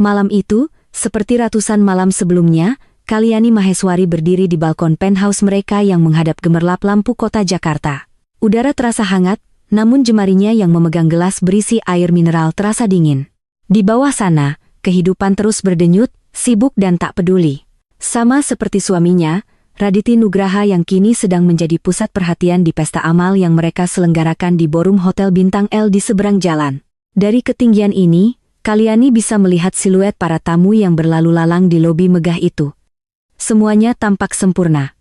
Malam itu, seperti ratusan malam sebelumnya, Kalyani Maheswari berdiri di balkon penthouse mereka yang menghadap gemerlap lampu kota Jakarta. Udara terasa hangat, namun jemarinya yang memegang gelas berisi air mineral terasa dingin. Di bawah sana, kehidupan terus berdenyut, sibuk dan tak peduli. Sama seperti suaminya, Raditi Nugraha yang kini sedang menjadi pusat perhatian di pesta amal yang mereka selenggarakan di ballroom Hotel Bintang L di seberang jalan. Dari ketinggian ini, Kalyani bisa melihat siluet para tamu yang berlalu lalang di lobi megah itu. Semuanya tampak sempurna.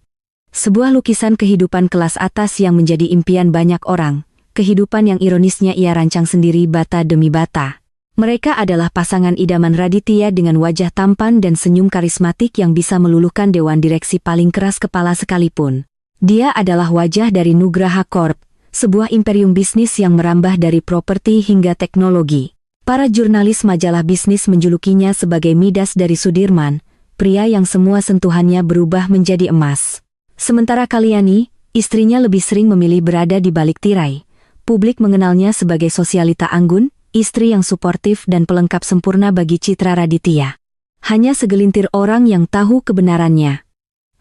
Sebuah lukisan kehidupan kelas atas yang menjadi impian banyak orang, kehidupan yang ironisnya ia rancang sendiri bata demi bata. Mereka adalah pasangan idaman Raditya dengan wajah tampan dan senyum karismatik yang bisa meluluhkan dewan direksi paling keras kepala sekalipun. Dia adalah wajah dari Nugraha Corp, sebuah imperium bisnis yang merambah dari properti hingga teknologi. Para jurnalis majalah bisnis menjulukinya sebagai Midas dari Sudirman, pria yang semua sentuhannya berubah menjadi emas. Sementara Kalyani, istrinya lebih sering memilih berada di balik tirai. Publik mengenalnya sebagai sosialita anggun, istri yang suportif dan pelengkap sempurna bagi citra Raditya. Hanya segelintir orang yang tahu kebenarannya.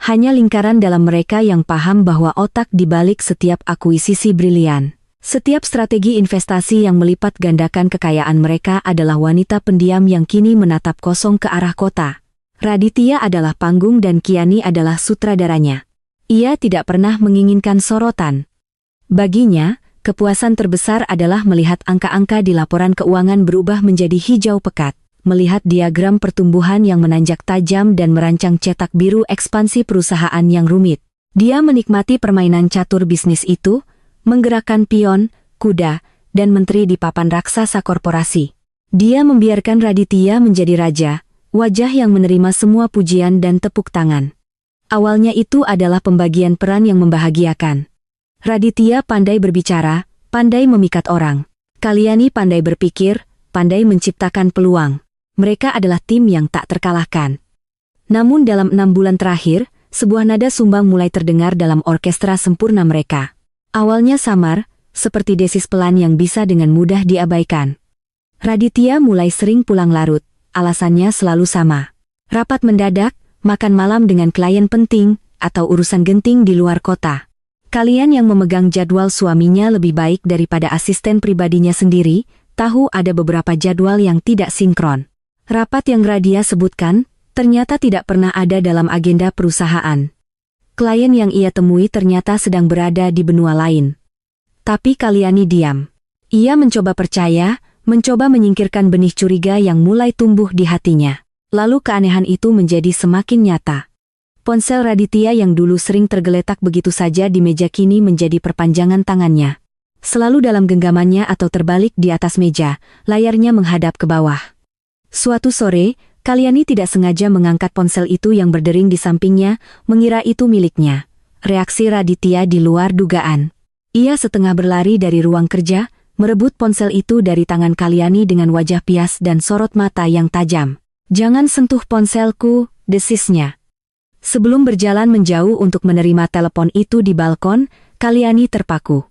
Hanya lingkaran dalam mereka yang paham bahwa otak di balik setiap akuisisi brilian, setiap strategi investasi yang melipat gandakan kekayaan mereka adalah wanita pendiam yang kini menatap kosong ke arah kota. Raditya adalah panggung dan Kiani adalah sutradaranya. Ia tidak pernah menginginkan sorotan. Baginya, kepuasan terbesar adalah melihat angka-angka di laporan keuangan berubah menjadi hijau pekat, melihat diagram pertumbuhan yang menanjak tajam dan merancang cetak biru ekspansi perusahaan yang rumit. Dia menikmati permainan catur bisnis itu, menggerakkan pion, kuda, dan menteri di papan raksasa korporasi. Dia membiarkan Raditya menjadi raja, wajah yang menerima semua pujian dan tepuk tangan. Awalnya itu adalah pembagian peran yang membahagiakan. Raditya pandai berbicara, pandai memikat orang. Kalyani pandai berpikir, pandai menciptakan peluang. Mereka adalah tim yang tak terkalahkan. Namun dalam 6 bulan terakhir, sebuah nada sumbang mulai terdengar dalam orkestra sempurna mereka. Awalnya samar, seperti desis pelan yang bisa dengan mudah diabaikan. Raditya mulai sering pulang larut, alasannya selalu sama. Rapat mendadak, makan malam dengan klien penting, atau urusan genting di luar kota. Kalian yang memegang jadwal suaminya lebih baik daripada asisten pribadinya sendiri, tahu ada beberapa jadwal yang tidak sinkron. Rapat yang Radia sebutkan, ternyata tidak pernah ada dalam agenda perusahaan. Klien yang ia temui ternyata sedang berada di benua lain. Tapi Kalyani diam. Ia mencoba percaya, mencoba menyingkirkan benih curiga yang mulai tumbuh di hatinya. Lalu keanehan itu menjadi semakin nyata. Ponsel Raditya yang dulu sering tergeletak begitu saja di meja kini menjadi perpanjangan tangannya. Selalu dalam genggamannya atau terbalik di atas meja, layarnya menghadap ke bawah. Suatu sore, Kalyani tidak sengaja mengangkat ponsel itu yang berdering di sampingnya, mengira itu miliknya. Reaksi Raditya di luar dugaan. Ia setengah berlari dari ruang kerja, merebut ponsel itu dari tangan Kalyani dengan wajah pias dan sorot mata yang tajam. "Jangan sentuh ponselku," desisnya. Sebelum berjalan menjauh untuk menerima telepon itu di balkon, Kalyani terpaku.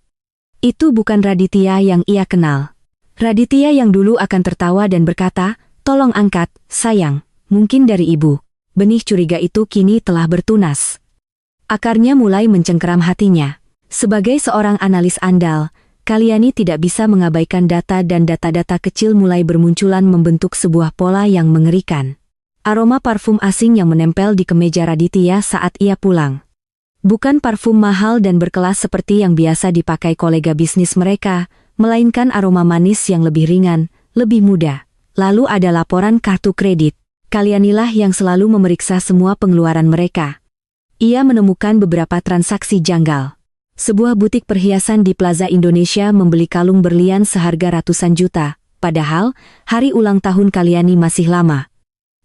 Itu bukan Raditya yang ia kenal. Raditya yang dulu akan tertawa dan berkata, "Tolong angkat, sayang, mungkin dari ibu." Benih curiga itu kini telah bertunas. Akarnya mulai mencengkeram hatinya. Sebagai seorang analis andal, Kalyani tidak bisa mengabaikan data dan data-data kecil mulai bermunculan membentuk sebuah pola yang mengerikan. Aroma parfum asing yang menempel di kemeja Raditya saat ia pulang. Bukan parfum mahal dan berkelas seperti yang biasa dipakai kolega bisnis mereka, melainkan aroma manis yang lebih ringan, lebih muda. Lalu ada laporan kartu kredit. Kalyanilah yang selalu memeriksa semua pengeluaran mereka. Ia menemukan beberapa transaksi janggal. Sebuah butik perhiasan di Plaza Indonesia membeli kalung berlian seharga ratusan juta, padahal hari ulang tahun Kalyani masih lama.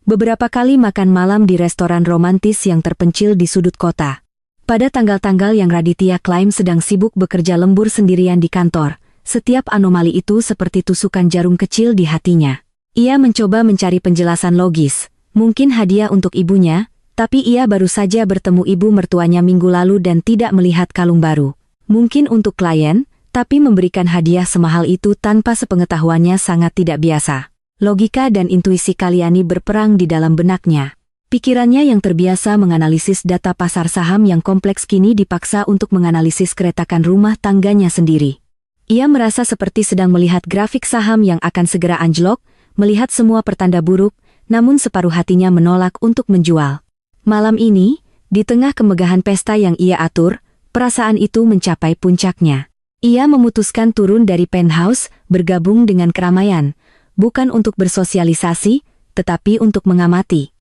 Beberapa kali makan malam di restoran romantis yang terpencil di sudut kota. Pada tanggal-tanggal yang Raditya klaim sedang sibuk bekerja lembur sendirian di kantor, setiap anomali itu seperti tusukan jarum kecil di hatinya. Ia mencoba mencari penjelasan logis, mungkin hadiah untuk ibunya, tapi ia baru saja bertemu ibu mertuanya minggu lalu dan tidak melihat kalung baru. Mungkin untuk klien, tapi memberikan hadiah semahal itu tanpa sepengetahuannya sangat tidak biasa. Logika dan intuisi Kalyani berperang di dalam benaknya. Pikirannya yang terbiasa menganalisis data pasar saham yang kompleks kini dipaksa untuk menganalisis keretakan rumah tangganya sendiri. Ia merasa seperti sedang melihat grafik saham yang akan segera anjlok, melihat semua pertanda buruk, namun separuh hatinya menolak untuk menjual. Malam ini, di tengah kemegahan pesta yang ia atur, perasaan itu mencapai puncaknya. Ia memutuskan turun dari penthouse, bergabung dengan keramaian, bukan untuk bersosialisasi, tetapi untuk mengamati.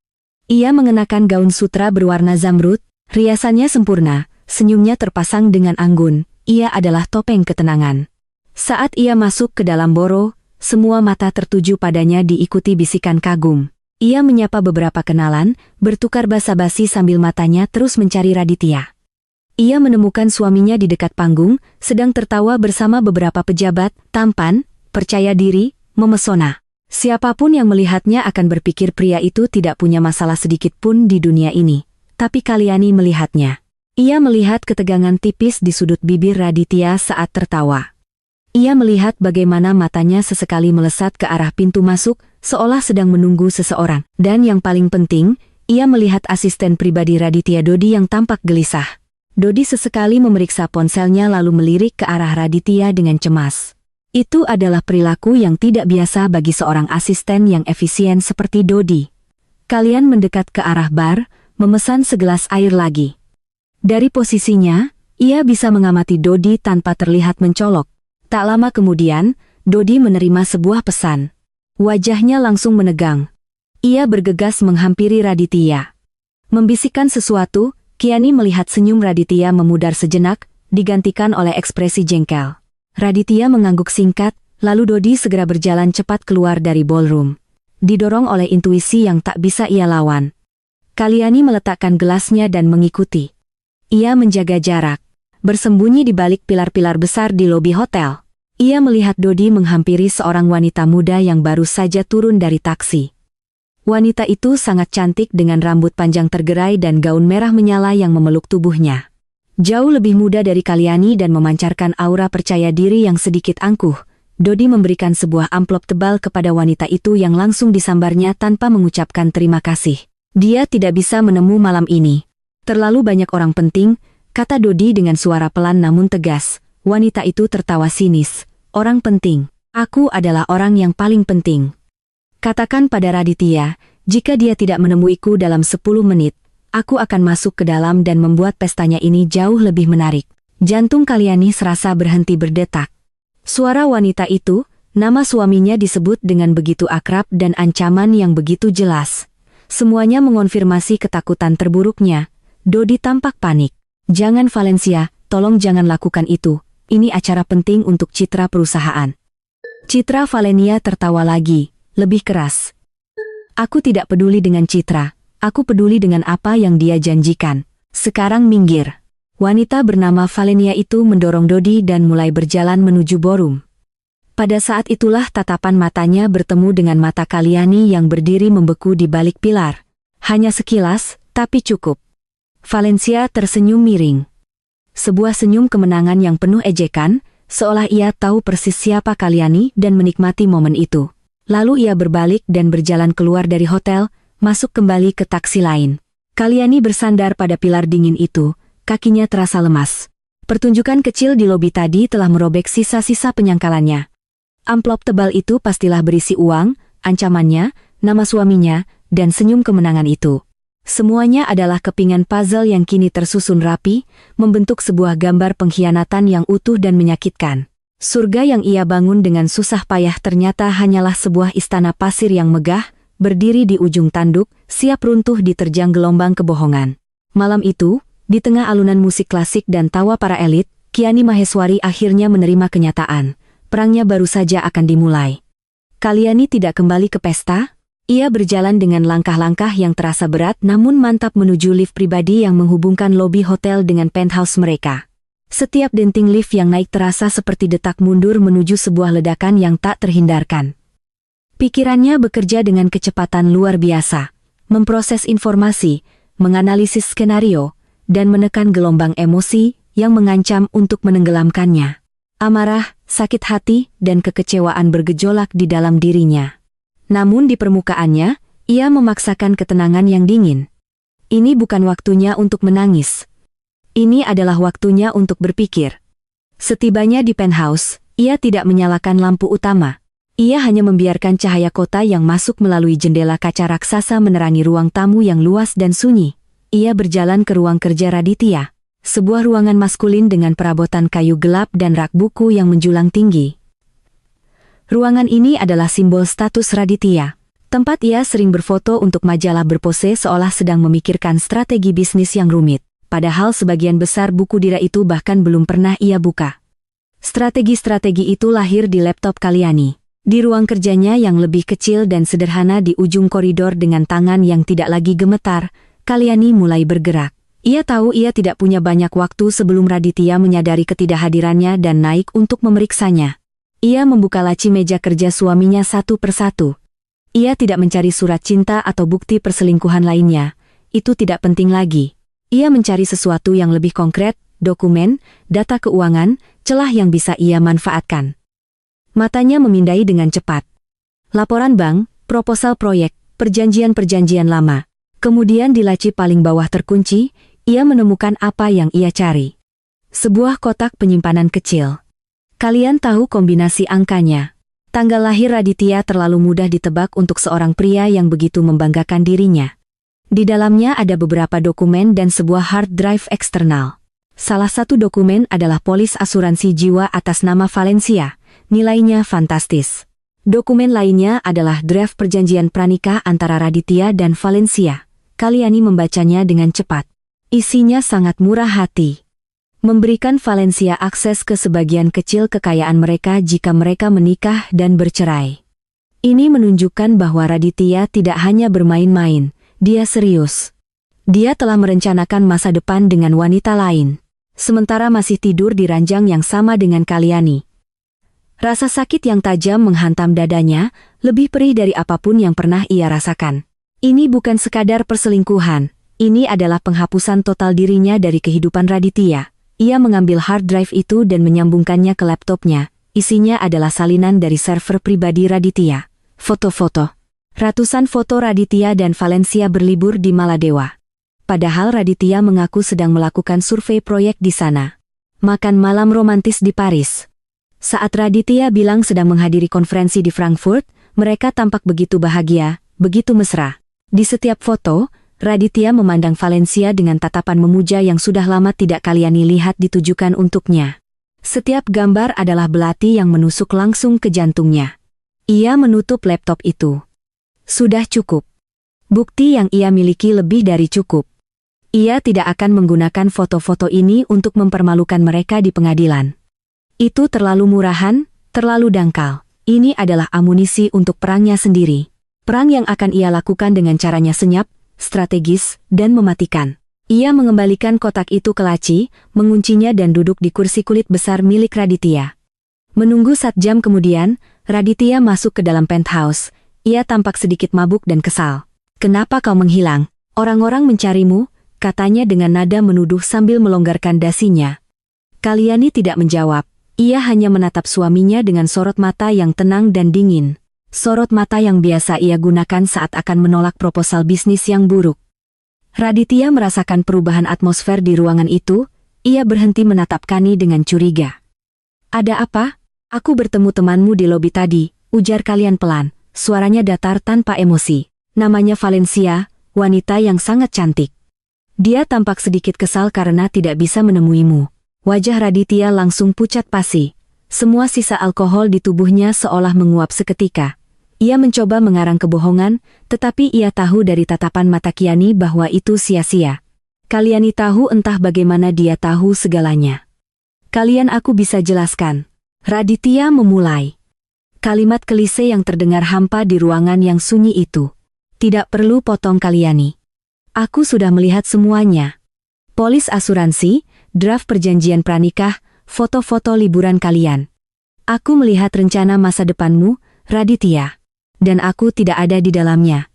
Ia mengenakan gaun sutra berwarna zamrud, riasannya sempurna, senyumnya terpasang dengan anggun, ia adalah topeng ketenangan. Saat ia masuk ke dalam boro, semua mata tertuju padanya diikuti bisikan kagum. Ia menyapa beberapa kenalan, bertukar basa-basi sambil matanya terus mencari Raditya. Ia menemukan suaminya di dekat panggung, sedang tertawa bersama beberapa pejabat, tampan, percaya diri, memesona. Siapapun yang melihatnya akan berpikir pria itu tidak punya masalah sedikit pun di dunia ini. Tapi Kalyani melihatnya. Ia melihat ketegangan tipis di sudut bibir Raditya saat tertawa. Ia melihat bagaimana matanya sesekali melesat ke arah pintu masuk, seolah sedang menunggu seseorang. Dan yang paling penting, ia melihat asisten pribadi Raditya Dodi yang tampak gelisah. Dodi sesekali memeriksa ponselnya lalu melirik ke arah Raditya dengan cemas. Itu adalah perilaku yang tidak biasa bagi seorang asisten yang efisien seperti Dodi. Kalian mendekat ke arah bar, memesan segelas air lagi. Dari posisinya, ia bisa mengamati Dodi tanpa terlihat mencolok. Tak lama kemudian, Dodi menerima sebuah pesan. Wajahnya langsung menegang. Ia bergegas menghampiri Raditya. Membisikkan sesuatu, Kiani melihat senyum Raditya memudar sejenak, digantikan oleh ekspresi jengkel. Raditya mengangguk singkat, lalu Dodi segera berjalan cepat keluar dari ballroom. Didorong oleh intuisi yang tak bisa ia lawan. Kalyani meletakkan gelasnya dan mengikuti. Ia menjaga jarak, bersembunyi di balik pilar-pilar besar di lobi hotel. Ia melihat Dodi menghampiri seorang wanita muda yang baru saja turun dari taksi. Wanita itu sangat cantik dengan rambut panjang tergerai dan gaun merah menyala yang memeluk tubuhnya. Jauh lebih muda dari Kalyani dan memancarkan aura percaya diri yang sedikit angkuh. Dodi memberikan sebuah amplop tebal kepada wanita itu yang langsung disambarnya tanpa mengucapkan terima kasih. Dia tidak bisa menemu malam ini. Terlalu banyak orang penting, kata Dodi dengan suara pelan namun tegas. Wanita itu tertawa sinis. Orang penting. Aku adalah orang yang paling penting. Katakan pada Raditya, jika dia tidak menemuiku dalam 10 menit, aku akan masuk ke dalam dan membuat pestanya ini jauh lebih menarik. Jantung Kalyani serasa berhenti berdetak. Suara wanita itu, nama suaminya disebut dengan begitu akrab dan ancaman yang begitu jelas. Semuanya mengonfirmasi ketakutan terburuknya. Dodi tampak panik. Jangan Valencia, tolong jangan lakukan itu. Ini acara penting untuk citra perusahaan. Citra Valencia tertawa lagi, lebih keras. Aku tidak peduli dengan Citra. Aku peduli dengan apa yang dia janjikan. Sekarang minggir. Wanita bernama Valencia itu mendorong Dodi dan mulai berjalan menuju ballroom. Pada saat itulah tatapan matanya bertemu dengan mata Kalyani yang berdiri membeku di balik pilar. Hanya sekilas, tapi cukup. Valencia tersenyum miring. Sebuah senyum kemenangan yang penuh ejekan, seolah ia tahu persis siapa Kalyani dan menikmati momen itu. Lalu ia berbalik dan berjalan keluar dari hotel, masuk kembali ke taksi lain. Kalyani bersandar pada pilar dingin itu, kakinya terasa lemas. Pertunjukan kecil di lobi tadi telah merobek sisa-sisa penyangkalannya. Amplop tebal itu pastilah berisi uang, ancamannya, nama suaminya, dan senyum kemenangan itu. Semuanya adalah kepingan puzzle yang kini tersusun rapi, membentuk sebuah gambar pengkhianatan yang utuh dan menyakitkan. Surga yang ia bangun dengan susah payah ternyata hanyalah sebuah istana pasir yang megah, berdiri di ujung tanduk, siap runtuh diterjang gelombang kebohongan. Malam itu, di tengah alunan musik klasik dan tawa para elit, Kiani Maheswari akhirnya menerima kenyataan. Perangnya baru saja akan dimulai. Kalyani tidak kembali ke pesta. Ia berjalan dengan langkah-langkah yang terasa berat namun mantap menuju lift pribadi yang menghubungkan lobi hotel dengan penthouse mereka. Setiap denting lift yang naik terasa seperti detak mundur menuju sebuah ledakan yang tak terhindarkan. Pikirannya bekerja dengan kecepatan luar biasa, memproses informasi, menganalisis skenario, dan menekan gelombang emosi yang mengancam untuk menenggelamkannya. Amarah, sakit hati, dan kekecewaan bergejolak di dalam dirinya. Namun di permukaannya, ia memaksakan ketenangan yang dingin. Ini bukan waktunya untuk menangis. Ini adalah waktunya untuk berpikir. Setibanya di penthouse, ia tidak menyalakan lampu utama. Ia hanya membiarkan cahaya kota yang masuk melalui jendela kaca raksasa menerangi ruang tamu yang luas dan sunyi. Ia berjalan ke ruang kerja Raditya. Sebuah ruangan maskulin dengan perabotan kayu gelap dan rak buku yang menjulang tinggi. Ruangan ini adalah simbol status Raditya. Tempat ia sering berfoto untuk majalah berpose seolah sedang memikirkan strategi bisnis yang rumit. Padahal sebagian besar buku dira itu bahkan belum pernah ia buka. Strategi-strategi itu lahir di laptop Kalyani. Di ruang kerjanya yang lebih kecil dan sederhana di ujung koridor dengan tangan yang tidak lagi gemetar, Kalyani mulai bergerak. Ia tahu ia tidak punya banyak waktu sebelum Raditya menyadari ketidakhadirannya dan naik untuk memeriksanya. Ia membuka laci meja kerja suaminya satu persatu. Ia tidak mencari surat cinta atau bukti perselingkuhan lainnya. Itu tidak penting lagi. Ia mencari sesuatu yang lebih konkret, dokumen, data keuangan, celah yang bisa ia manfaatkan. Matanya memindai dengan cepat. Laporan bank, proposal proyek, perjanjian-perjanjian lama. Kemudian di laci paling bawah terkunci, ia menemukan apa yang ia cari. Sebuah kotak penyimpanan kecil. Kalian tahu kombinasi angkanya. Tanggal lahir Raditya terlalu mudah ditebak untuk seorang pria yang begitu membanggakan dirinya. Di dalamnya ada beberapa dokumen dan sebuah hard drive eksternal. Salah satu dokumen adalah polis asuransi jiwa atas nama Valencia. Nilainya fantastis. Dokumen lainnya adalah draft perjanjian pranikah antara Raditya dan Valencia. Kalyani membacanya dengan cepat. Isinya sangat murah hati. Memberikan Valencia akses ke sebagian kecil kekayaan mereka jika mereka menikah dan bercerai. Ini menunjukkan bahwa Raditya tidak hanya bermain-main, dia serius. Dia telah merencanakan masa depan dengan wanita lain, sementara masih tidur di ranjang yang sama dengan Kalyani. Rasa sakit yang tajam menghantam dadanya, lebih perih dari apapun yang pernah ia rasakan. Ini bukan sekadar perselingkuhan, ini adalah penghapusan total dirinya dari kehidupan Raditya. Ia mengambil hard drive itu dan menyambungkannya ke laptopnya. Isinya adalah salinan dari server pribadi Raditya. Foto-foto. Ratusan foto Raditya dan Valencia berlibur di Maladewa. Padahal Raditya mengaku sedang melakukan survei proyek di sana. Makan malam romantis di Paris. Saat Raditya bilang sedang menghadiri konferensi di Frankfurt, mereka tampak begitu bahagia, begitu mesra. Di setiap foto, Raditya memandang Valencia dengan tatapan memuja yang sudah lama tidak Kalyani lihat ditujukan untuknya. Setiap gambar adalah belati yang menusuk langsung ke jantungnya. Ia menutup laptop itu. Sudah cukup. Bukti yang ia miliki lebih dari cukup. Ia tidak akan menggunakan foto-foto ini untuk mempermalukan mereka di pengadilan. Itu terlalu murahan, terlalu dangkal. Ini adalah amunisi untuk perangnya sendiri. Perang yang akan ia lakukan dengan caranya senyap, strategis, dan mematikan. Ia mengembalikan kotak itu ke laci, menguncinya dan duduk di kursi kulit besar milik Raditya. Menunggu 1 jam kemudian, Raditya masuk ke dalam penthouse. Ia tampak sedikit mabuk dan kesal. "Kenapa kau menghilang? Orang-orang mencarimu," katanya dengan nada menuduh sambil melonggarkan dasinya. Kalyani tidak menjawab. Ia hanya menatap suaminya dengan sorot mata yang tenang dan dingin. Sorot mata yang biasa ia gunakan saat akan menolak proposal bisnis yang buruk. Raditya merasakan perubahan atmosfer di ruangan itu. Ia berhenti menatap Kani dengan curiga. "Ada apa? Aku bertemu temanmu di lobi tadi," ujar Kalyan pelan. Suaranya datar tanpa emosi. "Namanya Valencia, wanita yang sangat cantik." Dia tampak sedikit kesal karena tidak bisa menemuimu. Wajah Raditya langsung pucat pasi. Semua sisa alkohol di tubuhnya seolah menguap seketika. Ia mencoba mengarang kebohongan, tetapi ia tahu dari tatapan mata Kalyani bahwa itu sia-sia. Kalyani tahu entah bagaimana dia tahu segalanya. "Kalian aku bisa jelaskan." Raditya memulai. Kalimat klise yang terdengar hampa di ruangan yang sunyi itu. "Tidak perlu potong Kalyani. Aku sudah melihat semuanya. Polis asuransi, draft perjanjian pranikah, foto-foto liburan kalian. Aku melihat rencana masa depanmu, Raditya. Dan aku tidak ada di dalamnya."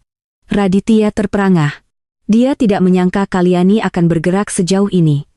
Raditya terperangah. Dia tidak menyangka Kalyani akan bergerak sejauh ini.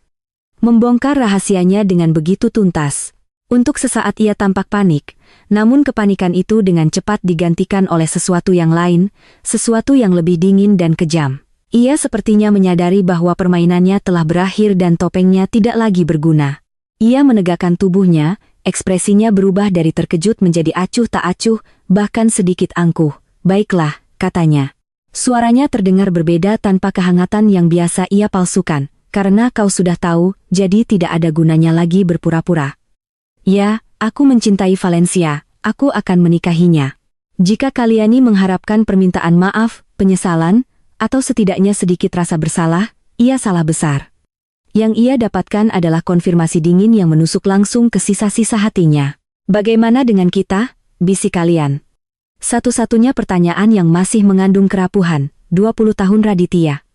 Membongkar rahasianya dengan begitu tuntas. Untuk sesaat ia tampak panik, namun kepanikan itu dengan cepat digantikan oleh sesuatu yang lain, sesuatu yang lebih dingin dan kejam. Ia sepertinya menyadari bahwa permainannya telah berakhir dan topengnya tidak lagi berguna. Ia menegakkan tubuhnya, ekspresinya berubah dari terkejut menjadi acuh tak acuh, bahkan sedikit angkuh. "Baiklah," katanya. Suaranya terdengar berbeda tanpa kehangatan yang biasa ia palsukan. "Karena kau sudah tahu, jadi tidak ada gunanya lagi berpura-pura. Ya, aku mencintai Valencia, aku akan menikahinya." Jika Kalyani mengharapkan permintaan maaf, penyesalan, atau setidaknya sedikit rasa bersalah, ia salah besar. Yang ia dapatkan adalah konfirmasi dingin yang menusuk langsung ke sisa-sisa hatinya. "Bagaimana dengan kita?" bisik kalian. Satu-satunya pertanyaan yang masih mengandung kerapuhan, 20 tahun Raditya.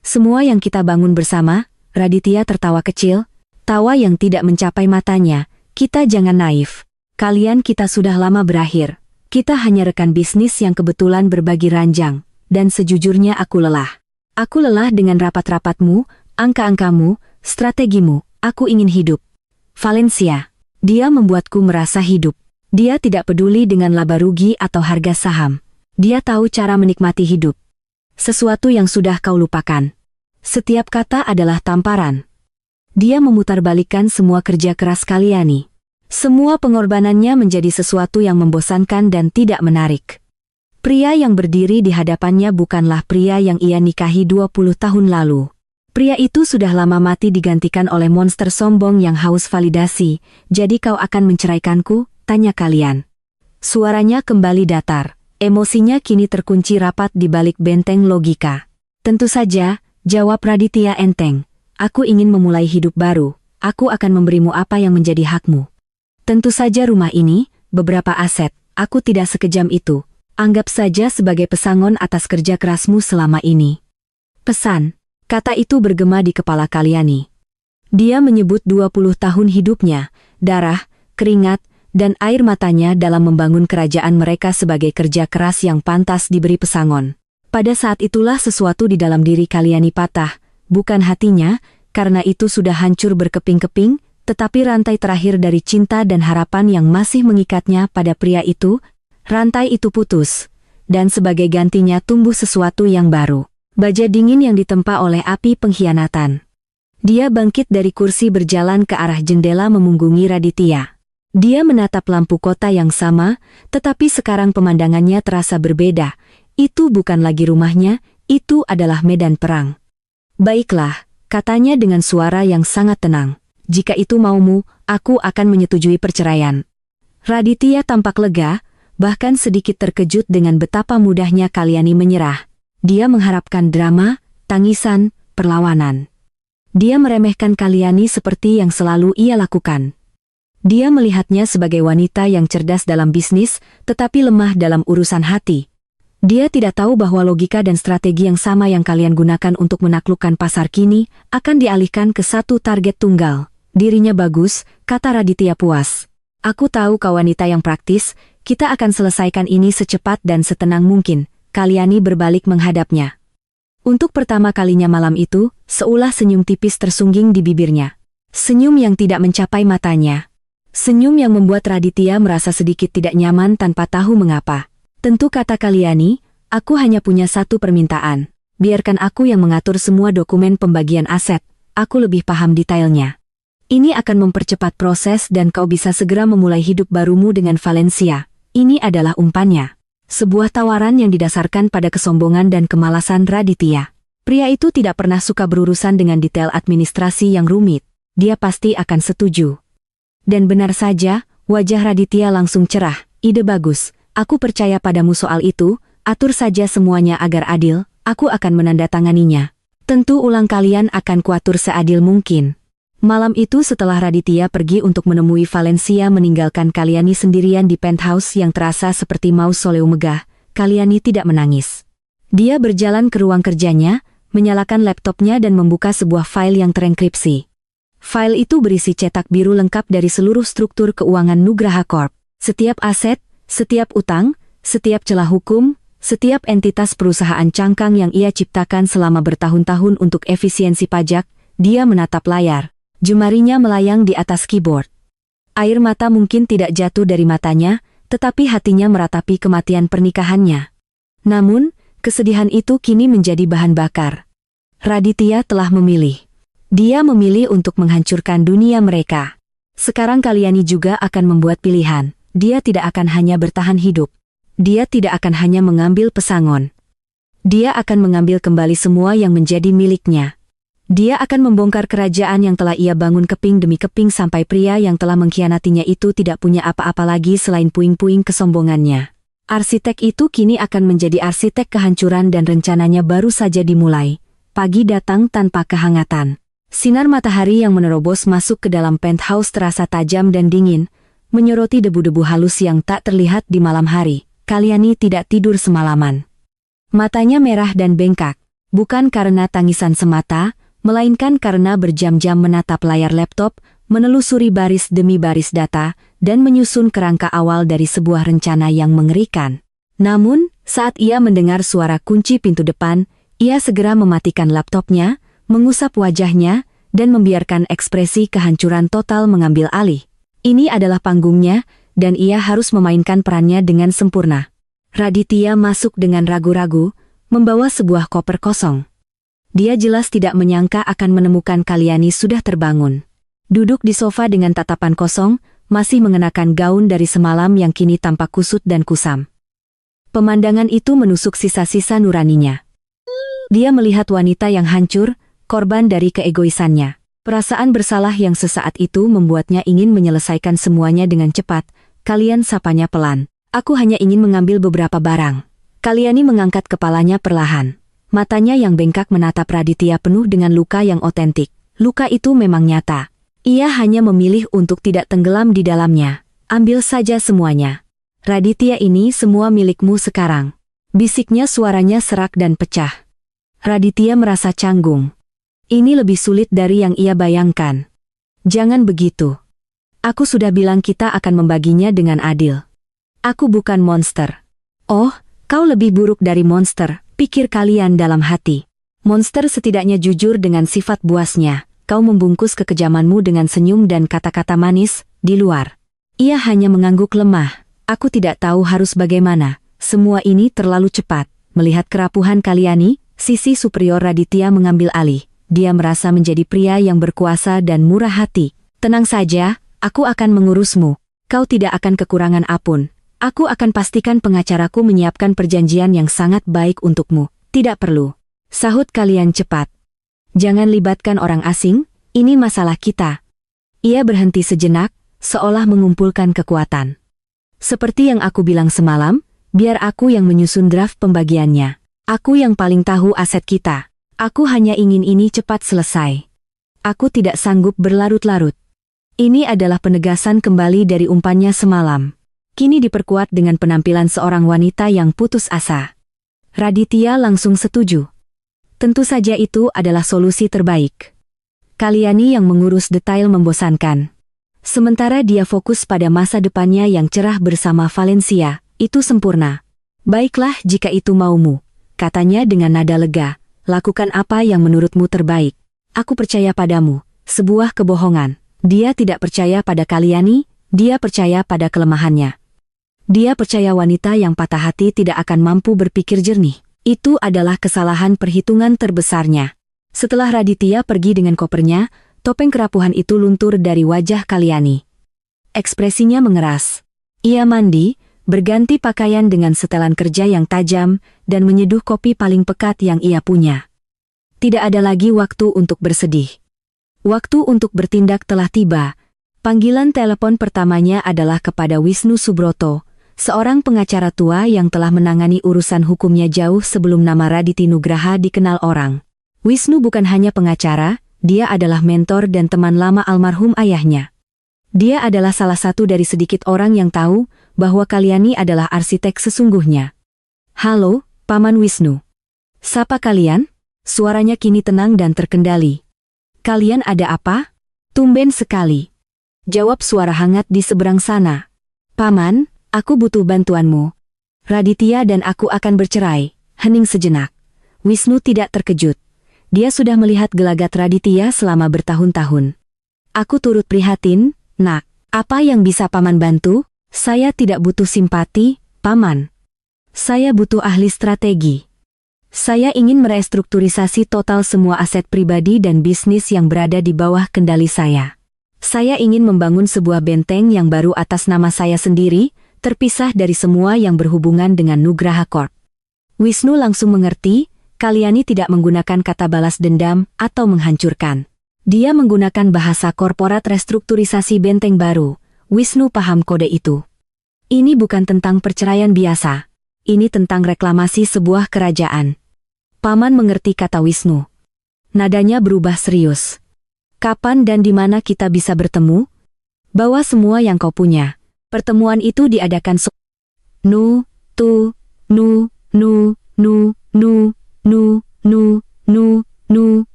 "Semua yang kita bangun bersama," Raditya tertawa kecil, tawa yang tidak mencapai matanya. "Kita jangan naif. Kalian kita sudah lama berakhir. Kita hanya rekan bisnis yang kebetulan berbagi ranjang. Dan sejujurnya aku lelah. Aku lelah dengan rapat-rapatmu, angka-angkamu, strategimu. Aku ingin hidup. Valencia. Dia membuatku merasa hidup. Dia tidak peduli dengan laba rugi atau harga saham. Dia tahu cara menikmati hidup. Sesuatu yang sudah kau lupakan. Setiap kata adalah tamparan." Dia memutarbalikkan semua kerja keras Kalyani. Semua pengorbanannya menjadi sesuatu yang membosankan dan tidak menarik. Pria yang berdiri di hadapannya bukanlah pria yang ia nikahi 20 tahun lalu. Pria itu sudah lama mati digantikan oleh monster sombong yang haus validasi. "Jadi kau akan menceraikanku?" tanya Kalyan. Suaranya kembali datar. Emosinya kini terkunci rapat di balik benteng logika. "Tentu saja," jawab Raditya enteng. "Aku ingin memulai hidup baru. Aku akan memberimu apa yang menjadi hakmu. Tentu saja rumah ini, beberapa aset. Aku tidak sekejam itu. Anggap saja sebagai pesangon atas kerja kerasmu selama ini." "Pesan," kata itu bergema di kepala Kalyani. Dia menyebut 20 tahun hidupnya, darah, keringat, dan air matanya dalam membangun kerajaan mereka sebagai kerja keras yang pantas diberi pesangon. Pada saat itulah sesuatu di dalam diri Kalyani patah, bukan hatinya, karena itu sudah hancur berkeping-keping, tetapi rantai terakhir dari cinta dan harapan yang masih mengikatnya pada pria itu, rantai itu putus, dan sebagai gantinya tumbuh sesuatu yang baru. Baja dingin yang ditempa oleh api pengkhianatan. Dia bangkit dari kursi berjalan ke arah jendela memunggungi Raditya. Dia menatap lampu kota yang sama, tetapi sekarang pemandangannya terasa berbeda. Itu bukan lagi rumahnya, itu adalah medan perang. "Baiklah," katanya dengan suara yang sangat tenang. "Jika itu maumu, aku akan menyetujui perceraian." Raditya tampak lega, bahkan sedikit terkejut dengan betapa mudahnya Kalyani menyerah. Dia mengharapkan drama, tangisan, perlawanan. Dia meremehkan Kalyani seperti yang selalu ia lakukan. Dia melihatnya sebagai wanita yang cerdas dalam bisnis, tetapi lemah dalam urusan hati. Dia tidak tahu bahwa logika dan strategi yang sama yang kalian gunakan untuk menaklukkan pasar kini, akan dialihkan ke satu target tunggal. "Dirinya bagus," kata Raditya puas. "Aku tahu kau wanita yang praktis, kita akan selesaikan ini secepat dan setenang mungkin." Kalyani berbalik menghadapnya. Untuk pertama kalinya malam itu, seulah senyum tipis tersungging di bibirnya. Senyum yang tidak mencapai matanya. Senyum yang membuat Raditya merasa sedikit tidak nyaman tanpa tahu mengapa. "Tentu," kata Kalyani, "aku hanya punya satu permintaan. Biarkan aku yang mengatur semua dokumen pembagian aset, aku lebih paham detailnya. Ini akan mempercepat proses dan kau bisa segera memulai hidup barumu dengan Valencia." Ini adalah umpannya. Sebuah tawaran yang didasarkan pada kesombongan dan kemalasan Raditya. Pria itu tidak pernah suka berurusan dengan detail administrasi yang rumit. Dia pasti akan setuju. Dan benar saja, wajah Raditya langsung cerah. "Ide bagus. Aku percaya padamu soal itu, atur saja semuanya agar adil, aku akan menandatanganinya. Tentu ulang kalian akan kuatur seadil mungkin." Malam itu setelah Raditya pergi untuk menemui Valencia meninggalkan Kalyani sendirian di penthouse yang terasa seperti mausoleum megah, Kalyani tidak menangis. Dia berjalan ke ruang kerjanya, menyalakan laptopnya dan membuka sebuah file yang terenkripsi. File itu berisi cetak biru lengkap dari seluruh struktur keuangan Nugraha Corp. Setiap aset, setiap utang, setiap celah hukum, setiap entitas perusahaan cangkang yang ia ciptakan selama bertahun-tahun untuk efisiensi pajak. Dia menatap layar. Jemarinya melayang di atas keyboard. Air mata mungkin tidak jatuh dari matanya, tetapi hatinya meratapi kematian pernikahannya. Namun, kesedihan itu kini menjadi bahan bakar. Raditya telah memilih. Dia memilih untuk menghancurkan dunia mereka. Sekarang Kalyani juga akan membuat pilihan. Dia tidak akan hanya bertahan hidup. Dia tidak akan hanya mengambil pesangon. Dia akan mengambil kembali semua yang menjadi miliknya. Dia akan membongkar kerajaan yang telah ia bangun keping demi keping sampai pria yang telah mengkhianatinya itu tidak punya apa-apa lagi selain puing-puing kesombongannya. Arsitek itu kini akan menjadi arsitek kehancuran dan rencananya baru saja dimulai. Pagi datang tanpa kehangatan. Sinar matahari yang menerobos masuk ke dalam penthouse terasa tajam dan dingin, menyoroti debu-debu halus yang tak terlihat di malam hari. Kalyani tidak tidur semalaman. Matanya merah dan bengkak, bukan karena tangisan semata, melainkan karena berjam-jam menatap layar laptop, menelusuri baris demi baris data, dan menyusun kerangka awal dari sebuah rencana yang mengerikan. Namun, saat ia mendengar suara kunci pintu depan, ia segera mematikan laptopnya, mengusap wajahnya, dan membiarkan ekspresi kehancuran total mengambil alih. Ini adalah panggungnya, dan ia harus memainkan perannya dengan sempurna. Raditya masuk dengan ragu-ragu, membawa sebuah koper kosong. Dia jelas tidak menyangka akan menemukan Kalyani sudah terbangun. Duduk di sofa dengan tatapan kosong, masih mengenakan gaun dari semalam yang kini tampak kusut dan kusam. Pemandangan itu menusuk sisa-sisa nuraninya. Dia melihat wanita yang hancur, korban dari keegoisannya. Perasaan bersalah yang sesaat itu membuatnya ingin menyelesaikan semuanya dengan cepat. Kalian sapanya pelan. Aku hanya ingin mengambil beberapa barang. Kalyani mengangkat kepalanya perlahan. Matanya yang bengkak menatap Raditya penuh dengan luka yang otentik. Luka itu memang nyata. Ia hanya memilih untuk tidak tenggelam di dalamnya. Ambil saja semuanya. Raditya, ini semua milikmu sekarang. Bisiknya, suaranya serak dan pecah. Raditya merasa canggung. Ini lebih sulit dari yang ia bayangkan. Jangan begitu. Aku sudah bilang kita akan membaginya dengan adil. Aku bukan monster. Oh, kau lebih buruk dari monster, pikir kalian dalam hati. Monster setidaknya jujur dengan sifat buasnya. Kau membungkus kekejamanmu dengan senyum dan kata-kata manis, di luar. Ia hanya mengangguk lemah. Aku tidak tahu harus bagaimana. Semua ini terlalu cepat. Melihat kerapuhan Kalyani, sisi superior Raditya mengambil alih. Dia merasa menjadi pria yang berkuasa dan murah hati. Tenang saja, aku akan mengurusmu. Kau tidak akan kekurangan apun. Aku akan pastikan pengacaraku menyiapkan perjanjian yang sangat baik untukmu. Tidak perlu. Sahut Kalyan cepat. Jangan libatkan orang asing, ini masalah kita. Ia berhenti sejenak, seolah mengumpulkan kekuatan. Seperti yang aku bilang semalam, biar aku yang menyusun draft pembagiannya. Aku yang paling tahu aset kita. Aku hanya ingin ini cepat selesai. Aku tidak sanggup berlarut-larut. Ini adalah penegasan kembali dari umpannya semalam. Kini diperkuat dengan penampilan seorang wanita yang putus asa. Raditya langsung setuju. Tentu saja itu adalah solusi terbaik. Kalyani yang mengurus detail membosankan. Sementara dia fokus pada masa depannya yang cerah bersama Valencia, itu sempurna. Baiklah jika itu maumu, katanya dengan nada lega. Lakukan apa yang menurutmu terbaik. Aku percaya padamu. Sebuah kebohongan. Dia tidak percaya pada Kalyani, dia percaya pada kelemahannya. Dia percaya wanita yang patah hati tidak akan mampu berpikir jernih. Itu adalah kesalahan perhitungan terbesarnya. Setelah Raditya pergi dengan kopernya, topeng kerapuhan itu luntur dari wajah Kalyani. Ekspresinya mengeras. Ia mandi, berganti pakaian dengan setelan kerja yang tajam, dan menyeduh kopi paling pekat yang ia punya. Tidak ada lagi waktu untuk bersedih. Waktu untuk bertindak telah tiba. Panggilan telepon pertamanya adalah kepada Wisnu Subroto, seorang pengacara tua yang telah menangani urusan hukumnya jauh sebelum nama Raditya Nugraha dikenal orang. Wisnu bukan hanya pengacara, dia adalah mentor dan teman lama almarhum ayahnya. Dia adalah salah satu dari sedikit orang yang tahu bahwa Kalyani adalah arsitek sesungguhnya. Halo, Paman Wisnu. Sapa kalian? Suaranya kini tenang dan terkendali. Kalian ada apa? Tumben sekali. Jawab suara hangat di seberang sana. Paman, aku butuh bantuanmu. Raditya dan aku akan bercerai. Hening sejenak. Wisnu tidak terkejut. Dia sudah melihat gelagat Raditya selama bertahun-tahun. Aku turut prihatin, nak. Apa yang bisa Paman bantu? Saya tidak butuh simpati, Paman. Saya butuh ahli strategi. Saya ingin merestrukturisasi total semua aset pribadi dan bisnis yang berada di bawah kendali saya. Saya ingin membangun sebuah benteng yang baru atas nama saya sendiri, terpisah dari semua yang berhubungan dengan Nugraha Corp. Wisnu langsung mengerti, Kalyani tidak menggunakan kata balas dendam atau menghancurkan. Dia menggunakan bahasa korporat restrukturisasi benteng baru. Wisnu paham kode itu. Ini bukan tentang perceraian biasa. Ini tentang reklamasi sebuah kerajaan. Paman mengerti, kata Wisnu. Nadanya berubah serius. Kapan dan di mana kita bisa bertemu? Bawa semua yang kau punya. Pertemuan itu diadakan Nu.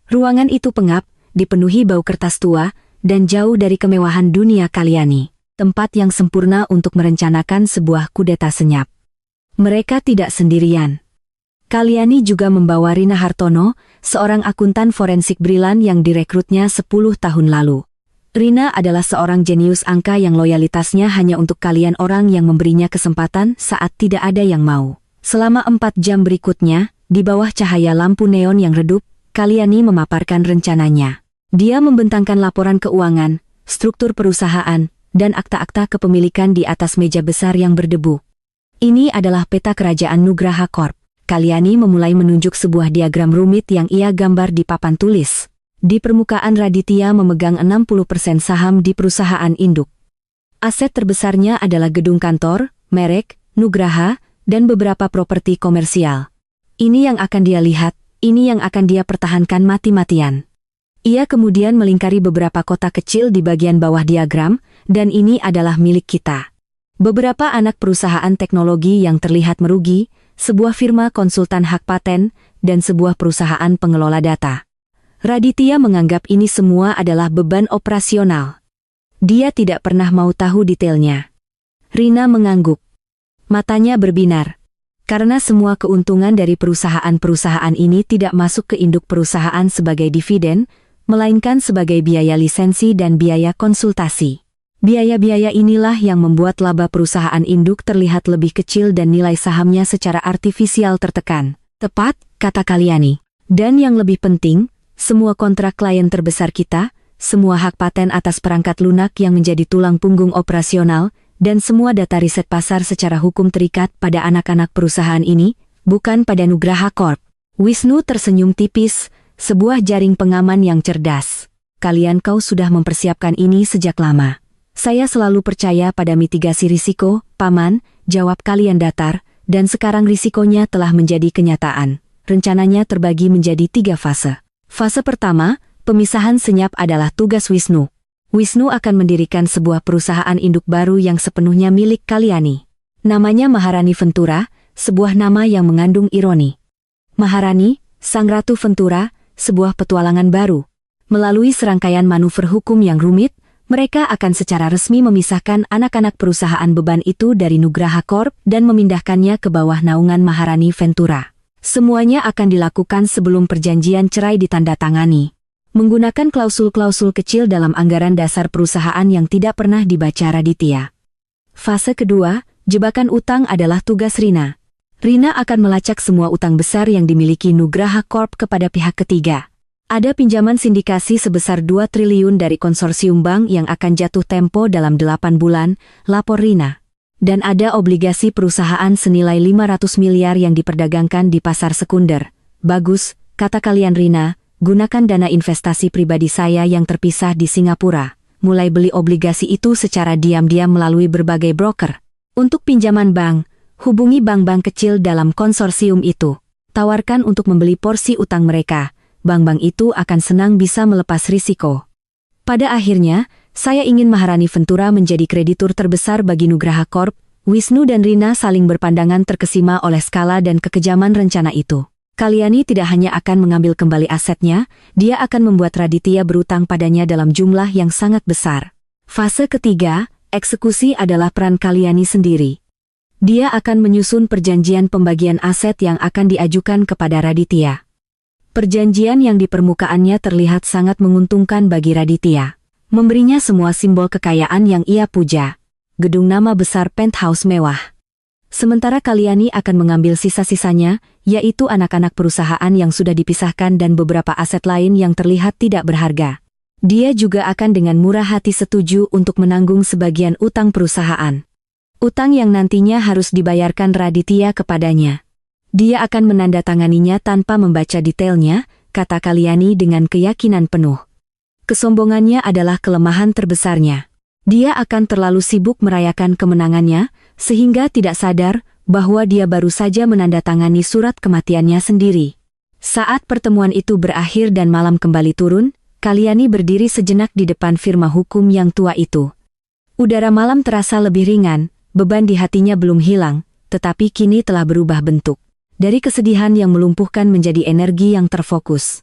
Ruangan itu pengap, dipenuhi bau kertas tua, dan jauh dari kemewahan dunia Kalyani. Tempat yang sempurna untuk merencanakan sebuah kudeta senyap. Mereka tidak sendirian. Kalyani juga membawa Rina Hartono, seorang akuntan forensik brilian yang direkrutnya 10 tahun lalu. Rina adalah seorang jenius angka yang loyalitasnya hanya untuk kalian orang yang memberinya kesempatan saat tidak ada yang mau. Selama 4 jam berikutnya, di bawah cahaya lampu neon yang redup, Kalyani memaparkan rencananya. Dia membentangkan laporan keuangan, struktur perusahaan, dan akta-akta kepemilikan di atas meja besar yang berdebu. Ini adalah peta kerajaan Nugraha Corp. Kalyani memulai menunjuk sebuah diagram rumit yang ia gambar di papan tulis. Di permukaan Raditya memegang 60% saham di perusahaan induk. Aset terbesarnya adalah gedung kantor, merek, Nugraha, dan beberapa properti komersial. Ini yang akan dia lihat, ini yang akan dia pertahankan mati-matian. Ia kemudian melingkari beberapa kota kecil di bagian bawah diagram, dan ini adalah milik kita. Beberapa anak perusahaan teknologi yang terlihat merugi, sebuah firma konsultan hak paten, dan sebuah perusahaan pengelola data. Raditya menganggap ini semua adalah beban operasional. Dia tidak pernah mau tahu detailnya. Rina mengangguk. Matanya berbinar. Karena semua keuntungan dari perusahaan-perusahaan ini tidak masuk ke induk perusahaan sebagai dividen, melainkan sebagai biaya lisensi dan biaya konsultasi. Biaya-biaya inilah yang membuat laba perusahaan induk terlihat lebih kecil dan nilai sahamnya secara artifisial tertekan. Tepat, kata Kalyani. Dan yang lebih penting, semua kontrak klien terbesar kita, semua hak paten atas perangkat lunak yang menjadi tulang punggung operasional, dan semua data riset pasar secara hukum terikat pada anak-anak perusahaan ini, bukan pada Nugraha Corp. Wisnu tersenyum tipis, sebuah jaring pengaman yang cerdas. Kau sudah mempersiapkan ini sejak lama. Saya selalu percaya pada mitigasi risiko, Paman, jawab Kalyan datar, dan sekarang risikonya telah menjadi kenyataan. Rencananya terbagi menjadi 3 fase. Fase pertama, pemisahan senyap adalah tugas Wisnu. Wisnu akan mendirikan sebuah perusahaan induk baru yang sepenuhnya milik Kalyani. Namanya Maharani Ventura, sebuah nama yang mengandung ironi. Maharani, Sang Ratu Ventura, sebuah petualangan baru. Melalui serangkaian manuver hukum yang rumit, mereka akan secara resmi memisahkan anak-anak perusahaan beban itu dari Nugraha Corp dan memindahkannya ke bawah naungan Maharani Ventura. Semuanya akan dilakukan sebelum perjanjian cerai ditandatangani. Menggunakan klausul-klausul kecil dalam anggaran dasar perusahaan yang tidak pernah dibaca Raditya. Fase kedua, jebakan utang adalah tugas Rina. Rina akan melacak semua utang besar yang dimiliki Nugraha Corp kepada pihak ketiga. Ada pinjaman sindikasi sebesar 2 triliun dari konsorsium bank yang akan jatuh tempo dalam 8 bulan, lapor Rina. Dan ada obligasi perusahaan senilai 500 miliar yang diperdagangkan di pasar sekunder. Bagus, kata Kalyan Rina. Gunakan dana investasi pribadi saya yang terpisah di Singapura. Mulai beli obligasi itu secara diam-diam melalui berbagai broker. Untuk pinjaman bank, hubungi bank-bank kecil dalam konsorsium itu. Tawarkan untuk membeli porsi utang mereka. Bank-bank itu akan senang bisa melepas risiko. Pada akhirnya, saya ingin Maharani Ventura menjadi kreditur terbesar bagi Nugraha Corp. Wisnu dan Rina saling berpandangan terkesima oleh skala dan kekejaman rencana itu. Kalyani tidak hanya akan mengambil kembali asetnya, dia akan membuat Raditya berutang padanya dalam jumlah yang sangat besar. Fase ketiga, eksekusi adalah peran Kalyani sendiri. Dia akan menyusun perjanjian pembagian aset yang akan diajukan kepada Raditya. Perjanjian yang di permukaannya terlihat sangat menguntungkan bagi Raditya. memberinya semua simbol kekayaan yang ia puja. Gedung nama besar penthouse mewah. Sementara Kalyani akan mengambil sisa-sisanya, yaitu anak-anak perusahaan yang sudah dipisahkan dan beberapa aset lain yang terlihat tidak berharga. Dia juga akan dengan murah hati setuju untuk menanggung sebagian utang perusahaan. Utang yang nantinya harus dibayarkan Raditya kepadanya. Dia akan menandatanganinya tanpa membaca detailnya, kata Kalyani dengan keyakinan penuh. Kesombongannya adalah kelemahan terbesarnya. Dia akan terlalu sibuk merayakan kemenangannya, sehingga tidak sadar bahwa dia baru saja menandatangani surat kematiannya sendiri. Saat pertemuan itu berakhir dan malam kembali turun, Kalyani berdiri sejenak di depan firma hukum yang tua itu. Udara malam terasa lebih ringan, beban di hatinya belum hilang, tetapi kini telah berubah bentuk. Dari kesedihan yang melumpuhkan menjadi energi yang terfokus.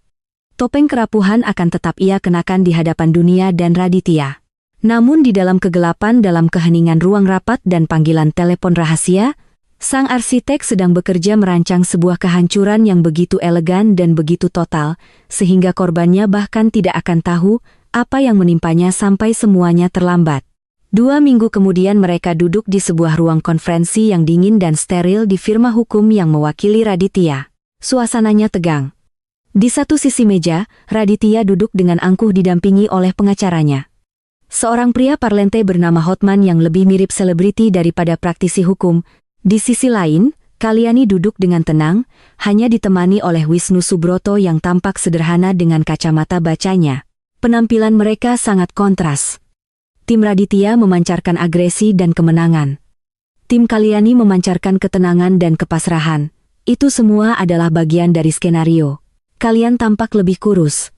Topeng kerapuhan akan tetap ia kenakan di hadapan dunia dan Raditya. Namun di dalam kegelapan, dalam keheningan ruang rapat dan panggilan telepon rahasia, sang arsitek sedang bekerja merancang sebuah kehancuran yang begitu elegan dan begitu total, sehingga korbannya bahkan tidak akan tahu apa yang menimpanya sampai semuanya terlambat. 2 minggu kemudian mereka duduk di sebuah ruang konferensi yang dingin dan steril di firma hukum yang mewakili Raditya. Suasananya tegang. Di satu sisi meja, Raditya duduk dengan angkuh didampingi oleh pengacaranya. Seorang pria parlente bernama Hotman yang lebih mirip selebriti daripada praktisi hukum. Di sisi lain, Kalyani duduk dengan tenang, hanya ditemani oleh Wisnu Subroto yang tampak sederhana dengan kacamata bacanya. Penampilan mereka sangat kontras. Tim Raditya memancarkan agresi dan kemenangan. Tim Kalyani memancarkan ketenangan dan kepasrahan. Itu semua adalah bagian dari skenario. Kalian tampak lebih kurus.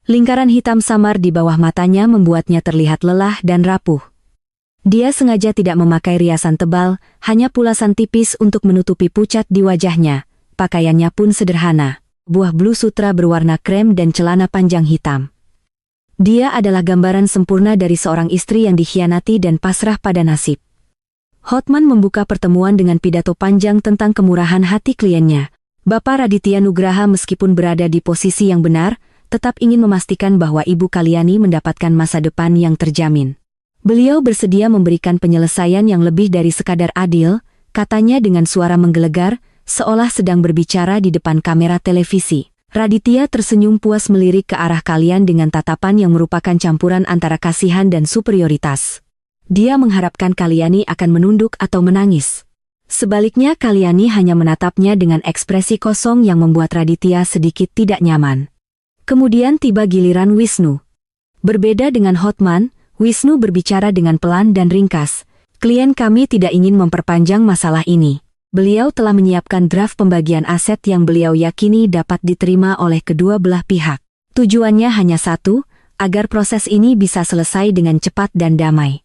Lingkaran hitam samar di bawah matanya membuatnya terlihat lelah dan rapuh. Dia sengaja tidak memakai riasan tebal, hanya pulasan tipis untuk menutupi pucat di wajahnya. Pakaiannya pun sederhana, buah blue sutra berwarna krem dan celana panjang hitam. Dia adalah gambaran sempurna dari seorang istri yang dikhianati dan pasrah pada nasib. Hotman membuka pertemuan dengan pidato panjang tentang kemurahan hati kliennya. Bapak Raditya Nugraha meskipun berada di posisi yang benar, tetap ingin memastikan bahwa Ibu Kalyani mendapatkan masa depan yang terjamin. Beliau bersedia memberikan penyelesaian yang lebih dari sekadar adil, katanya dengan suara menggelegar, seolah sedang berbicara di depan kamera televisi. Raditya tersenyum puas melirik ke arah Kalyan dengan tatapan yang merupakan campuran antara kasihan dan superioritas. Dia mengharapkan Kalyani akan menunduk atau menangis. Sebaliknya Kalyani hanya menatapnya dengan ekspresi kosong yang membuat Raditya sedikit tidak nyaman. Kemudian tiba giliran Wisnu. Berbeda dengan Hotman, Wisnu berbicara dengan pelan dan ringkas. Klien kami tidak ingin memperpanjang masalah ini. Beliau telah menyiapkan draft pembagian aset yang beliau yakini dapat diterima oleh kedua belah pihak. Tujuannya hanya satu, agar proses ini bisa selesai dengan cepat dan damai.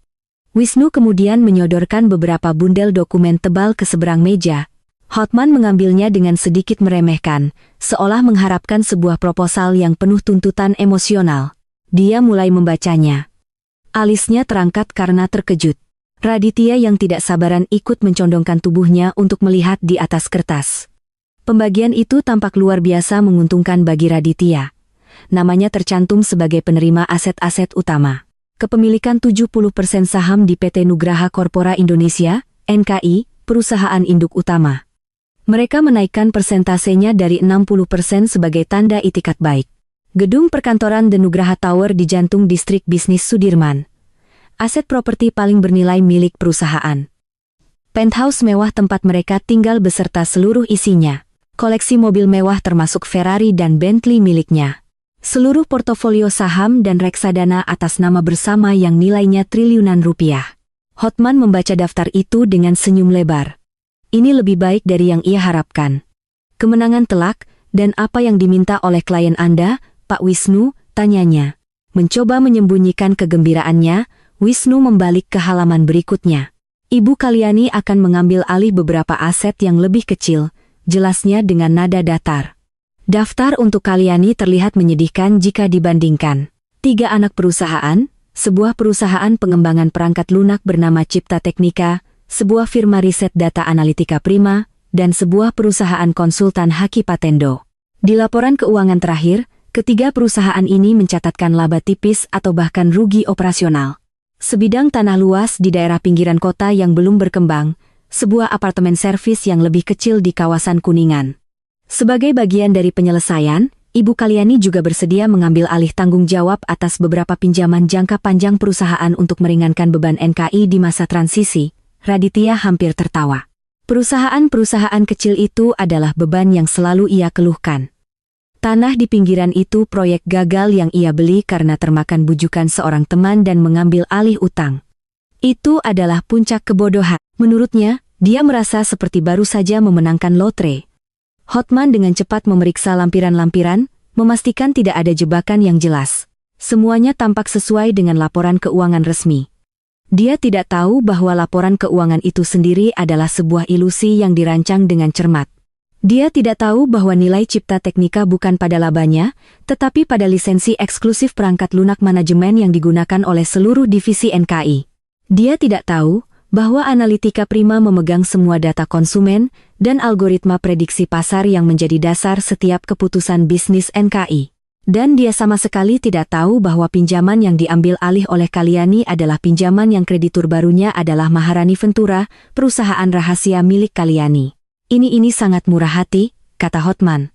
Wisnu kemudian menyodorkan beberapa bundel dokumen tebal ke seberang meja. Hotman mengambilnya dengan sedikit meremehkan, seolah mengharapkan sebuah proposal yang penuh tuntutan emosional. Dia mulai membacanya. Alisnya terangkat karena terkejut. Raditya yang tidak sabaran ikut mencondongkan tubuhnya untuk melihat di atas kertas. Pembagian itu tampak luar biasa menguntungkan bagi Raditya. Namanya tercantum sebagai penerima aset-aset utama. Kepemilikan 70% saham di PT Nugraha Corpora Indonesia, NKI, perusahaan induk utama. Mereka menaikkan persentasenya dari 60% sebagai tanda itikat baik. Gedung perkantoran The Nugraha Tower di jantung distrik bisnis Sudirman. Aset properti paling bernilai milik perusahaan. Penthouse mewah tempat mereka tinggal beserta seluruh isinya. Koleksi mobil mewah termasuk Ferrari dan Bentley miliknya. Seluruh portofolio saham dan reksadana atas nama bersama yang nilainya triliunan rupiah. Hotman membaca daftar itu dengan senyum lebar. Ini lebih baik dari yang ia harapkan. Kemenangan telak, dan apa yang diminta oleh klien Anda, Pak Wisnu, tanyanya. Mencoba menyembunyikan kegembiraannya, Wisnu membalik ke halaman berikutnya. Ibu Kalyani akan mengambil alih beberapa aset yang lebih kecil, jelasnya dengan nada datar. Daftar untuk Kalyani terlihat menyedihkan jika dibandingkan. 3 anak perusahaan, sebuah perusahaan pengembangan perangkat lunak bernama Cipta Teknika, sebuah firma riset data analitika Prima, dan sebuah perusahaan konsultan Haki Patendo. Di laporan keuangan terakhir, Ketiga perusahaan ini mencatatkan laba tipis atau bahkan rugi operasional. Sebidang tanah luas di daerah pinggiran kota yang belum berkembang, sebuah apartemen servis yang lebih kecil di kawasan Kuningan. Sebagai bagian dari penyelesaian, Ibu Kalyani juga bersedia mengambil alih tanggung jawab atas beberapa pinjaman jangka panjang perusahaan untuk meringankan beban NKI di masa transisi. Raditya hampir tertawa. Perusahaan-perusahaan kecil itu adalah beban yang selalu ia keluhkan. Tanah di pinggiran itu proyek gagal yang ia beli karena termakan bujukan seorang teman dan mengambil alih utang. Itu adalah puncak kebodohan. Menurutnya, dia merasa seperti baru saja memenangkan lotre. Hotman dengan cepat memeriksa lampiran-lampiran, memastikan tidak ada jebakan yang jelas. Semuanya tampak sesuai dengan laporan keuangan resmi. Dia tidak tahu bahwa laporan keuangan itu sendiri adalah sebuah ilusi yang dirancang dengan cermat. Dia tidak tahu bahwa nilai cipta teknika bukan pada labanya, tetapi pada lisensi eksklusif perangkat lunak manajemen yang digunakan oleh seluruh divisi NKI. Dia tidak tahu bahwa Analitika Prima memegang semua data konsumen dan algoritma prediksi pasar yang menjadi dasar setiap keputusan bisnis NKI. Dan dia sama sekali tidak tahu bahwa pinjaman yang diambil alih oleh Kalyani adalah pinjaman yang kreditur barunya adalah Maharani Ventura, perusahaan rahasia milik Kalyani. Ini sangat murah hati, kata Hotman.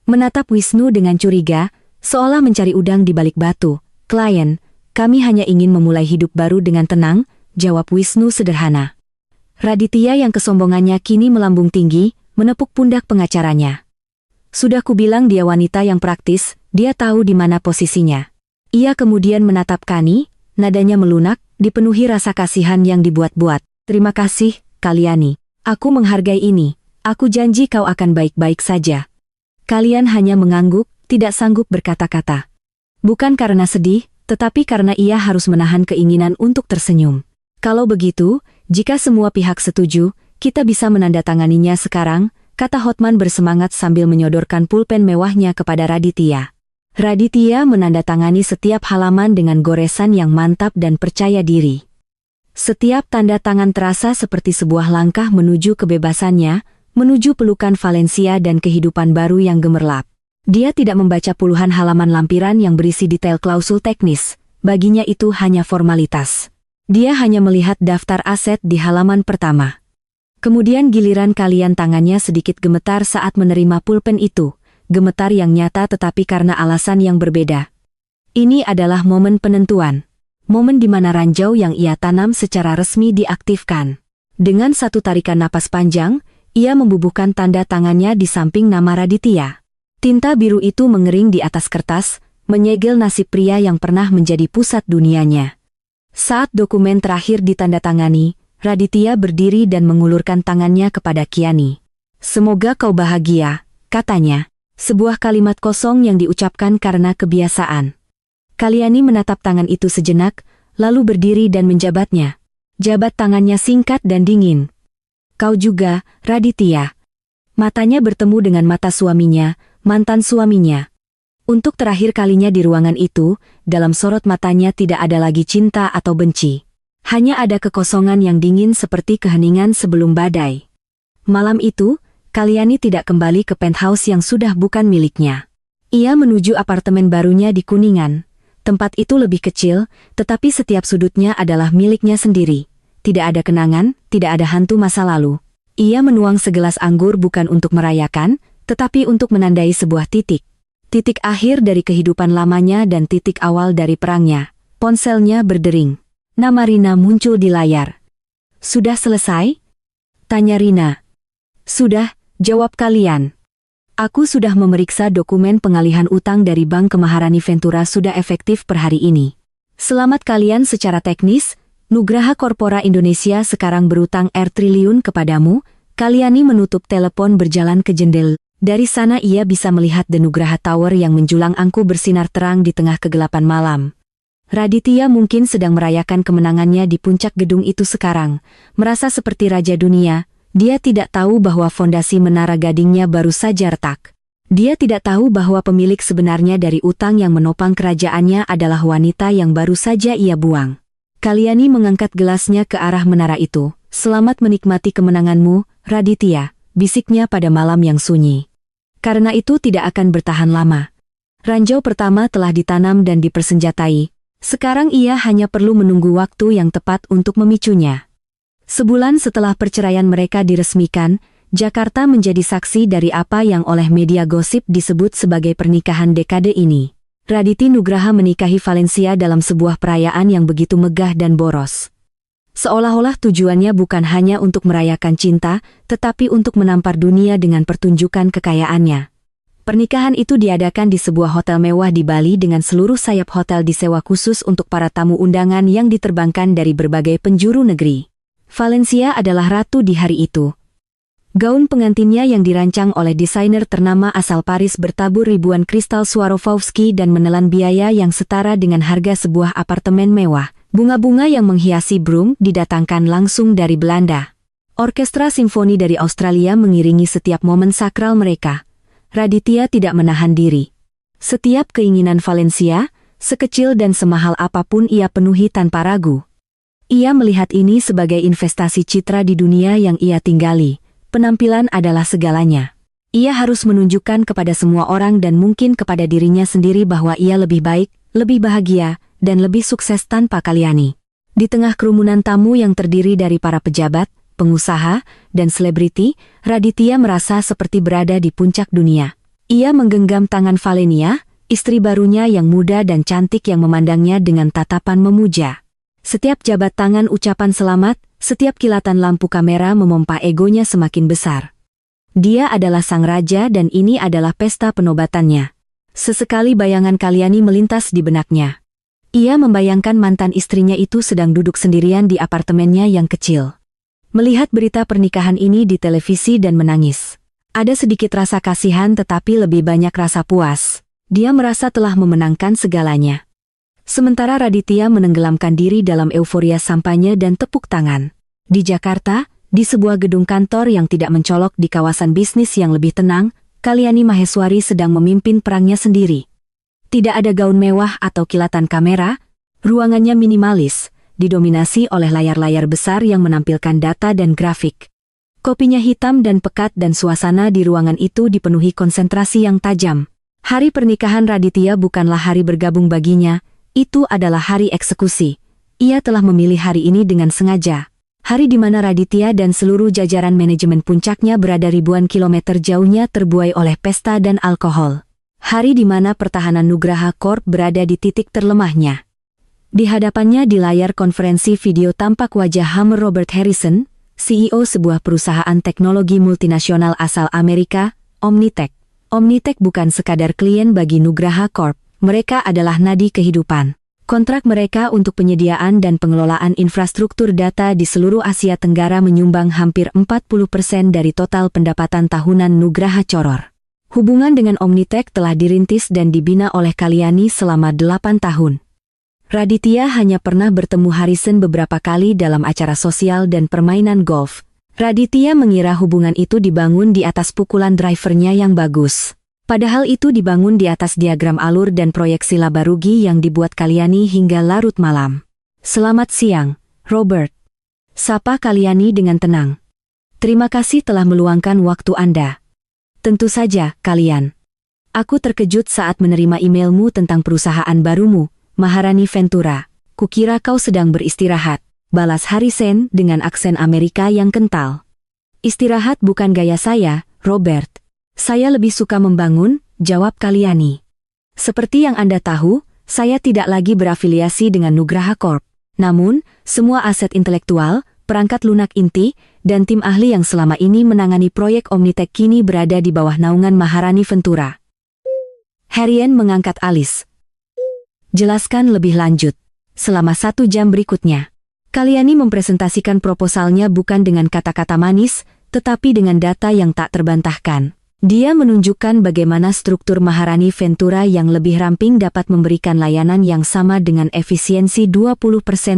Menatap Wisnu dengan curiga, seolah mencari udang di balik batu. Klien, kami hanya ingin memulai hidup baru dengan tenang, jawab Wisnu sederhana. Raditya yang kesombongannya kini melambung tinggi, menepuk pundak pengacaranya. Sudah kubilang dia wanita yang praktis, dia tahu di mana posisinya. Ia kemudian menatap Kani, nadanya melunak, dipenuhi rasa kasihan yang dibuat-buat. Terima kasih, Kalyani. Aku menghargai ini. Aku janji kau akan baik-baik saja. Kalian hanya mengangguk, tidak sanggup berkata-kata. Bukan karena sedih, tetapi karena ia harus menahan keinginan untuk tersenyum. Kalau begitu, jika semua pihak setuju, kita bisa menandatanganinya sekarang, kata Hotman bersemangat sambil menyodorkan pulpen mewahnya kepada Raditya. Raditya menandatangani setiap halaman dengan goresan yang mantap dan percaya diri. Setiap tanda tangan terasa seperti sebuah langkah menuju kebebasannya, menuju pelukan Valencia dan kehidupan baru yang gemerlap. Dia tidak membaca puluhan halaman lampiran yang berisi detail klausul teknis, baginya itu hanya formalitas. Dia hanya melihat daftar aset di halaman pertama. Kemudian giliran kalian tangannya sedikit gemetar saat menerima pulpen itu, gemetar yang nyata tetapi karena alasan yang berbeda. Ini adalah momen penentuan. Momen di mana ranjau yang ia tanam secara resmi diaktifkan. Dengan satu tarikan napas panjang, ia membubuhkan tanda tangannya di samping nama Raditya. Tinta biru itu mengering di atas kertas, menyegel nasib pria yang pernah menjadi pusat dunianya. Saat dokumen terakhir ditandatangani, Raditya berdiri dan mengulurkan tangannya kepada Kiani. Semoga kau bahagia, katanya. Sebuah kalimat kosong yang diucapkan karena kebiasaan. Kalyani menatap tangan itu sejenak, lalu berdiri dan menjabatnya. Jabat tangannya singkat dan dingin. Kau juga, Raditya. Matanya bertemu dengan mata suaminya, mantan suaminya. Untuk terakhir kalinya di ruangan itu, dalam sorot matanya tidak ada lagi cinta atau benci. Hanya ada kekosongan yang dingin seperti keheningan sebelum badai. Malam itu, Kalyani tidak kembali ke penthouse yang sudah bukan miliknya. Ia menuju apartemen barunya di Kuningan. Tempat itu lebih kecil, tetapi setiap sudutnya adalah miliknya sendiri. Tidak ada kenangan, tidak ada hantu masa lalu. Ia menuang segelas anggur bukan untuk merayakan, tetapi untuk menandai sebuah titik. Titik akhir dari kehidupan lamanya dan titik awal dari perangnya. Ponselnya berdering. Nama Rina muncul di layar. Sudah selesai? Tanya Rina. Sudah, jawab kalian. Aku sudah memeriksa dokumen pengalihan utang dari Bank ke Maharani Ventura sudah efektif per hari ini. Selamat kalian secara teknis, Nugraha Corpora Indonesia sekarang berutang R triliun kepadamu. Kalyani menutup telepon berjalan ke jendela. Dari sana ia bisa melihat The Nugraha Tower yang menjulang angku bersinar terang di tengah kegelapan malam. Raditya mungkin sedang merayakan kemenangannya di puncak gedung itu sekarang, merasa seperti raja dunia. Dia tidak tahu bahwa fondasi Menara Gadingnya baru saja retak. Dia tidak tahu bahwa pemilik sebenarnya dari utang yang menopang kerajaannya adalah wanita yang baru saja ia buang. Kalyani mengangkat gelasnya ke arah menara itu. Selamat menikmati kemenanganmu, Raditya, bisiknya pada malam yang sunyi. Karena itu tidak akan bertahan lama. Ranjau pertama telah ditanam dan dipersenjatai. Sekarang ia hanya perlu menunggu waktu yang tepat untuk memicunya. Sebulan setelah perceraian mereka diresmikan, Jakarta menjadi saksi dari apa yang oleh media gosip disebut sebagai pernikahan dekade ini. Raditya Nugraha menikahi Valencia dalam sebuah perayaan yang begitu megah dan boros. Seolah-olah tujuannya bukan hanya untuk merayakan cinta, tetapi untuk menampar dunia dengan pertunjukan kekayaannya. Pernikahan itu diadakan di sebuah hotel mewah di Bali dengan seluruh sayap hotel disewa khusus untuk para tamu undangan yang diterbangkan dari berbagai penjuru negeri. Valencia adalah ratu di hari itu. Gaun pengantinnya yang dirancang oleh desainer ternama asal Paris bertabur ribuan kristal Swarovski dan menelan biaya yang setara dengan harga sebuah apartemen mewah. Bunga-bunga yang menghiasi broom didatangkan langsung dari Belanda. Orkestra simfoni dari Australia mengiringi setiap momen sakral mereka. Raditya tidak menahan diri. Setiap keinginan Valencia, sekecil dan semahal apapun ia penuhi tanpa ragu. Ia melihat ini sebagai investasi citra di dunia yang ia tinggali. Penampilan adalah segalanya. Ia harus menunjukkan kepada semua orang dan mungkin kepada dirinya sendiri bahwa ia lebih baik, lebih bahagia, dan lebih sukses tanpa Kalyani. Di tengah kerumunan tamu yang terdiri dari para pejabat, pengusaha, dan selebriti, Raditya merasa seperti berada di puncak dunia. Ia menggenggam tangan Valenia, istri barunya yang muda dan cantik yang memandangnya dengan tatapan memuja. Setiap jabat tangan ucapan selamat, setiap kilatan lampu kamera memompa egonya semakin besar. Dia adalah sang raja dan ini adalah pesta penobatannya. Sesekali bayangan Kalyani melintas di benaknya. Ia membayangkan mantan istrinya itu sedang duduk sendirian di apartemennya yang kecil. Melihat berita pernikahan ini di televisi dan menangis. Ada sedikit rasa kasihan tetapi lebih banyak rasa puas. Dia merasa telah memenangkan segalanya. Sementara Raditya menenggelamkan diri dalam euforia sampanye dan tepuk tangan. Di Jakarta, di sebuah gedung kantor yang tidak mencolok di kawasan bisnis yang lebih tenang, Kalyani Maheswari sedang memimpin perangnya sendiri. Tidak ada gaun mewah atau kilatan kamera, ruangannya minimalis, didominasi oleh layar-layar besar yang menampilkan data dan grafik. Kopinya hitam dan pekat dan suasana di ruangan itu dipenuhi konsentrasi yang tajam. Hari pernikahan Raditya bukanlah hari bergabung baginya, itu adalah hari eksekusi. Ia telah memilih hari ini dengan sengaja. Hari di mana Raditya dan seluruh jajaran manajemen puncaknya berada ribuan kilometer jauhnya terbuai oleh pesta dan alkohol. Hari di mana pertahanan Nugraha Corp berada di titik terlemahnya. Di hadapannya di layar konferensi video tampak wajah Hammer Robert Harrison, CEO sebuah perusahaan teknologi multinasional asal Amerika, Omnitech. Omnitech bukan sekadar klien bagi Nugraha Corp, mereka adalah nadi kehidupan. Kontrak mereka untuk penyediaan dan pengelolaan infrastruktur data di seluruh Asia Tenggara menyumbang hampir 40% dari total pendapatan tahunan Nugraha Coror. Hubungan dengan Omnitech telah dirintis dan dibina oleh Kalyani selama 8 tahun. Raditya hanya pernah bertemu Harrison beberapa kali dalam acara sosial dan permainan golf. Raditya mengira hubungan itu dibangun di atas pukulan drivernya yang bagus. Padahal itu dibangun di atas diagram alur dan proyeksi laba rugi yang dibuat Kalyani hingga larut malam. Selamat siang, Robert. Sapa Kalyani dengan tenang. Terima kasih telah meluangkan waktu Anda. Tentu saja, Kalyan. Aku terkejut saat menerima emailmu tentang perusahaan barumu, Maharani Ventura. Kukira kau sedang beristirahat, balas Harrison dengan aksen Amerika yang kental. Istirahat bukan gaya saya, Robert. Saya lebih suka membangun, jawab Kalyani. Seperti yang Anda tahu, saya tidak lagi berafiliasi dengan Nugraha Corp. Namun, semua aset intelektual, perangkat lunak inti, dan tim ahli yang selama ini menangani proyek Omnitech kini berada di bawah naungan Maharani Ventura. Harrison mengangkat alis. Jelaskan lebih lanjut. Selama 1 jam berikutnya, Kalyani mempresentasikan proposalnya bukan dengan kata-kata manis, tetapi dengan data yang tak terbantahkan. Dia menunjukkan bagaimana struktur Maharani Ventura yang lebih ramping dapat memberikan layanan yang sama dengan efisiensi 20%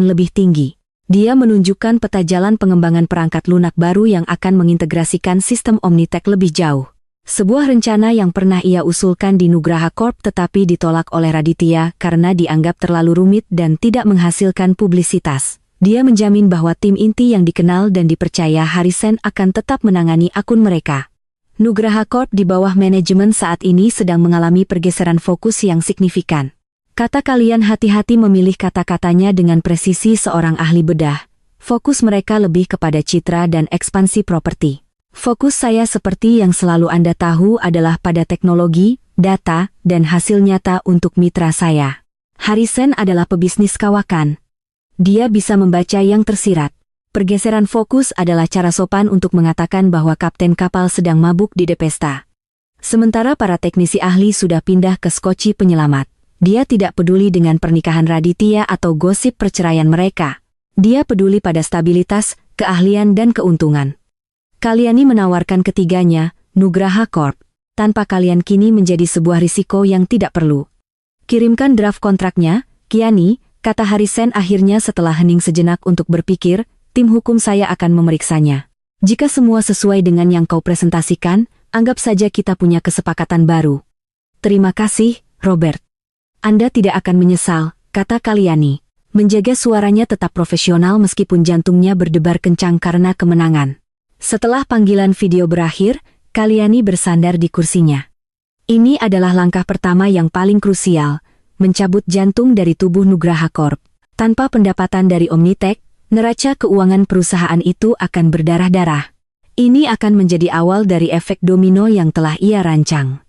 lebih tinggi. Dia menunjukkan peta jalan pengembangan perangkat lunak baru yang akan mengintegrasikan sistem Omnitech lebih jauh. Sebuah rencana yang pernah ia usulkan di Nugraha Corp tetapi ditolak oleh Raditya karena dianggap terlalu rumit dan tidak menghasilkan publisitas. Dia menjamin bahwa tim inti yang dikenal dan dipercaya Harrison akan tetap menangani akun mereka. Nugraha Corp di bawah manajemen saat ini sedang mengalami pergeseran fokus yang signifikan. Kata kalian hati-hati memilih kata-katanya dengan presisi seorang ahli bedah. Fokus mereka lebih kepada citra dan ekspansi properti. Fokus saya seperti yang selalu Anda tahu adalah pada teknologi, data, dan hasil nyata untuk mitra saya. Harrison adalah pebisnis kawakan. Dia bisa membaca yang tersirat. Pergeseran fokus adalah cara sopan untuk mengatakan bahwa kapten kapal sedang mabuk di depesta. Sementara para teknisi ahli sudah pindah ke skoci penyelamat. Dia tidak peduli dengan pernikahan Raditya atau gosip perceraian mereka. Dia peduli pada stabilitas, keahlian dan keuntungan. Kalyani menawarkan ketiganya, Nugraha Corp. Tanpa kalian kini menjadi sebuah risiko yang tidak perlu. Kirimkan draft kontraknya, Kiani, kata Harrison akhirnya setelah hening sejenak untuk berpikir, tim hukum saya akan memeriksanya. Jika semua sesuai dengan yang kau presentasikan, anggap saja kita punya kesepakatan baru. Terima kasih, Robert. Anda tidak akan menyesal, kata Kalyani. Menjaga suaranya tetap profesional meskipun jantungnya berdebar kencang karena kemenangan. Setelah panggilan video berakhir, Kalyani bersandar di kursinya. Ini adalah langkah pertama yang paling krusial, mencabut jantung dari tubuh Nugraha Corp. Tanpa pendapatan dari Omnitech, neraca keuangan perusahaan itu akan berdarah-darah. Ini akan menjadi awal dari efek domino yang telah ia rancang.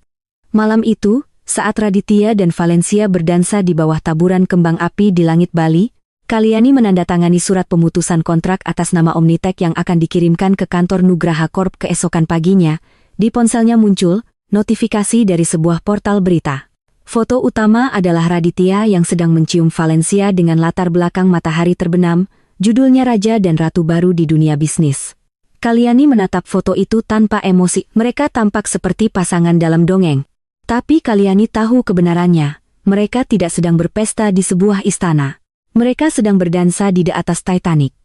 Malam itu, saat Raditya dan Valencia berdansa di bawah taburan kembang api di langit Bali, Kalyani menandatangani surat pemutusan kontrak atas nama Omnitech yang akan dikirimkan ke kantor Nugraha Corp keesokan paginya. Di ponselnya muncul notifikasi dari sebuah portal berita. Foto utama adalah Raditya yang sedang mencium Valencia dengan latar belakang matahari terbenam, judulnya Raja dan Ratu Baru di Dunia Bisnis. Kalyani menatap foto itu tanpa emosi, mereka tampak seperti pasangan dalam dongeng. Tapi Kalyani tahu kebenarannya, mereka tidak sedang berpesta di sebuah istana. Mereka sedang berdansa di atas Titanic.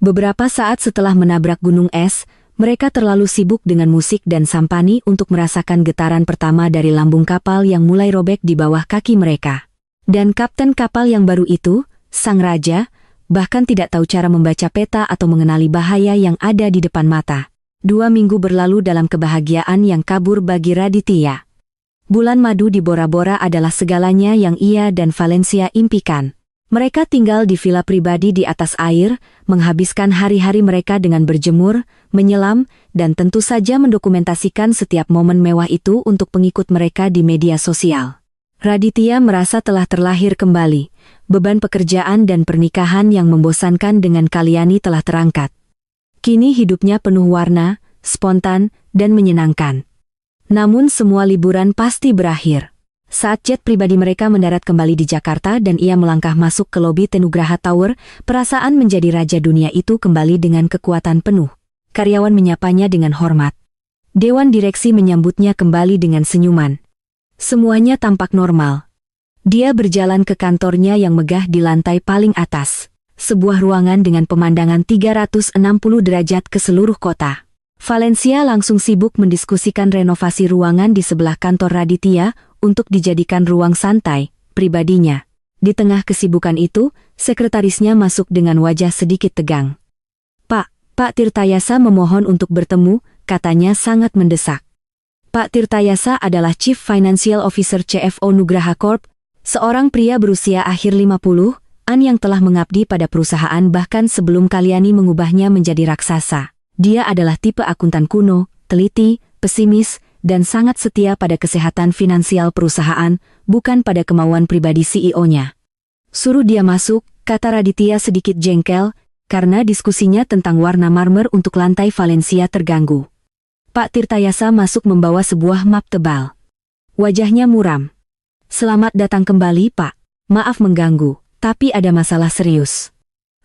Beberapa saat setelah menabrak gunung es, mereka terlalu sibuk dengan musik dan sampani untuk merasakan getaran pertama dari lambung kapal yang mulai robek di bawah kaki mereka. Dan kapten kapal yang baru itu, sang raja, bahkan tidak tahu cara membaca peta atau mengenali bahaya yang ada di depan mata. 2 minggu berlalu dalam kebahagiaan yang kabur bagi Raditya. Bulan madu di Bora Bora adalah segalanya yang ia dan Valencia impikan. Mereka tinggal di villa pribadi di atas air, menghabiskan hari-hari mereka dengan berjemur, menyelam, dan tentu saja mendokumentasikan setiap momen mewah itu untuk pengikut mereka di media sosial. Raditya merasa telah terlahir kembali. Beban pekerjaan dan pernikahan yang membosankan dengan Kalyani telah terangkat. Kini hidupnya penuh warna, spontan, dan menyenangkan. Namun semua liburan pasti berakhir. Saat jet pribadi mereka mendarat kembali di Jakarta dan ia melangkah masuk ke lobi Nugraha Tower, perasaan menjadi raja dunia itu kembali dengan kekuatan penuh. Karyawan menyapanya dengan hormat. Dewan direksi menyambutnya kembali dengan senyuman. Semuanya tampak normal. Dia berjalan ke kantornya yang megah di lantai paling atas. Sebuah ruangan dengan pemandangan 360 derajat ke seluruh kota. Valencia langsung sibuk mendiskusikan renovasi ruangan di sebelah kantor Raditya untuk dijadikan ruang santai pribadinya. Di tengah kesibukan itu, sekretarisnya masuk dengan wajah sedikit tegang. Pak Tirtayasa memohon untuk bertemu, katanya sangat mendesak. Pak Tirtayasa adalah Chief Financial Officer CFO Nugraha Corp, seorang pria berusia akhir 50-an yang telah mengabdi pada perusahaan bahkan sebelum Kalyani mengubahnya menjadi raksasa. Dia adalah tipe akuntan kuno, teliti, pesimis, dan sangat setia pada kesehatan finansial perusahaan, bukan pada kemauan pribadi CEO-nya. Suruh dia masuk, kata Raditya sedikit jengkel, karena diskusinya tentang warna marmer untuk lantai Valencia terganggu. Pak Tirtayasa masuk membawa sebuah map tebal. Wajahnya muram. Selamat datang kembali, Pak. Maaf mengganggu, tapi ada masalah serius.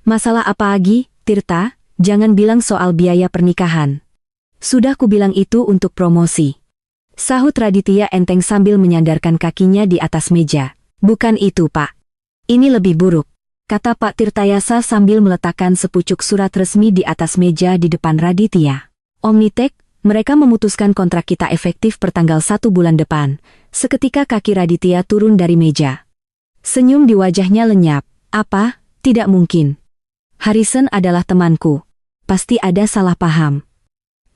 Masalah apa lagi, Tirta? Jangan bilang soal biaya pernikahan. Sudah kubilang itu untuk promosi. Sahut Raditya enteng sambil menyandarkan kakinya di atas meja. Bukan itu, Pak. Ini lebih buruk, kata Pak Tirtayasa sambil meletakkan sepucuk surat resmi di atas meja di depan Raditya. Omnitech, mereka memutuskan kontrak kita efektif pertanggal 1 bulan depan. Seketika kaki Raditya turun dari meja. Senyum di wajahnya lenyap. Apa? Tidak mungkin. Harrison adalah temanku. Pasti ada salah paham.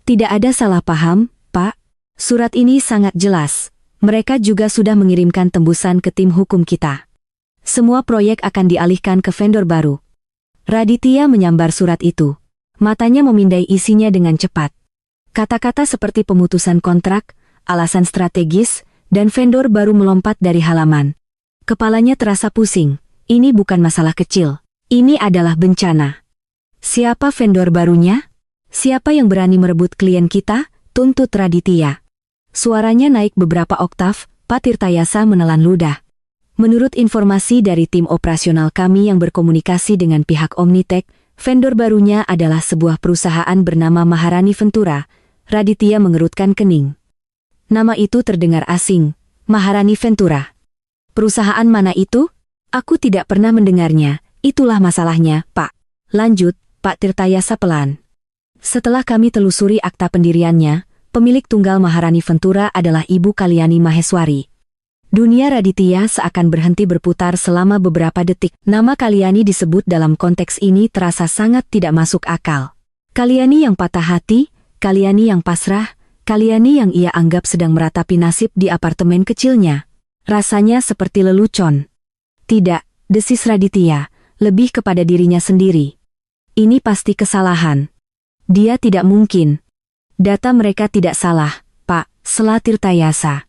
Tidak ada salah paham, Pak. Surat ini sangat jelas. Mereka juga sudah mengirimkan tembusan ke tim hukum kita. Semua proyek akan dialihkan ke vendor baru. Raditya menyambar surat itu. Matanya memindai isinya dengan cepat. Kata-kata seperti pemutusan kontrak, alasan strategis, dan vendor baru melompat dari halaman. Kepalanya terasa pusing. Ini bukan masalah kecil. Ini adalah bencana. Siapa vendor barunya? Siapa yang berani merebut klien kita? Tuntut Raditya. Suaranya naik beberapa oktav, Pak Tirtayasa menelan ludah. Menurut informasi dari tim operasional kami yang berkomunikasi dengan pihak Omnitech, vendor barunya adalah sebuah perusahaan bernama Maharani Ventura. Raditya mengerutkan kening. Nama itu terdengar asing. Maharani Ventura. Perusahaan mana itu? Aku tidak pernah mendengarnya. Itulah masalahnya, Pak. Lanjut, Pak Tirtayasa pelan. Setelah kami telusuri akta pendiriannya, pemilik tunggal Maharani Ventura adalah Ibu Kalyani Maheswari. Dunia Raditya seakan berhenti berputar selama beberapa detik. Nama Kalyani disebut dalam konteks ini terasa sangat tidak masuk akal. Kalyani yang patah hati, Kalyani yang pasrah, Kalyani yang ia anggap sedang meratapi nasib di apartemen kecilnya. Rasanya seperti lelucon. Tidak, desis Raditya. Lebih kepada dirinya sendiri. Ini pasti kesalahan. Dia tidak mungkin. Data mereka tidak salah, Pak, sela Tirtayasa.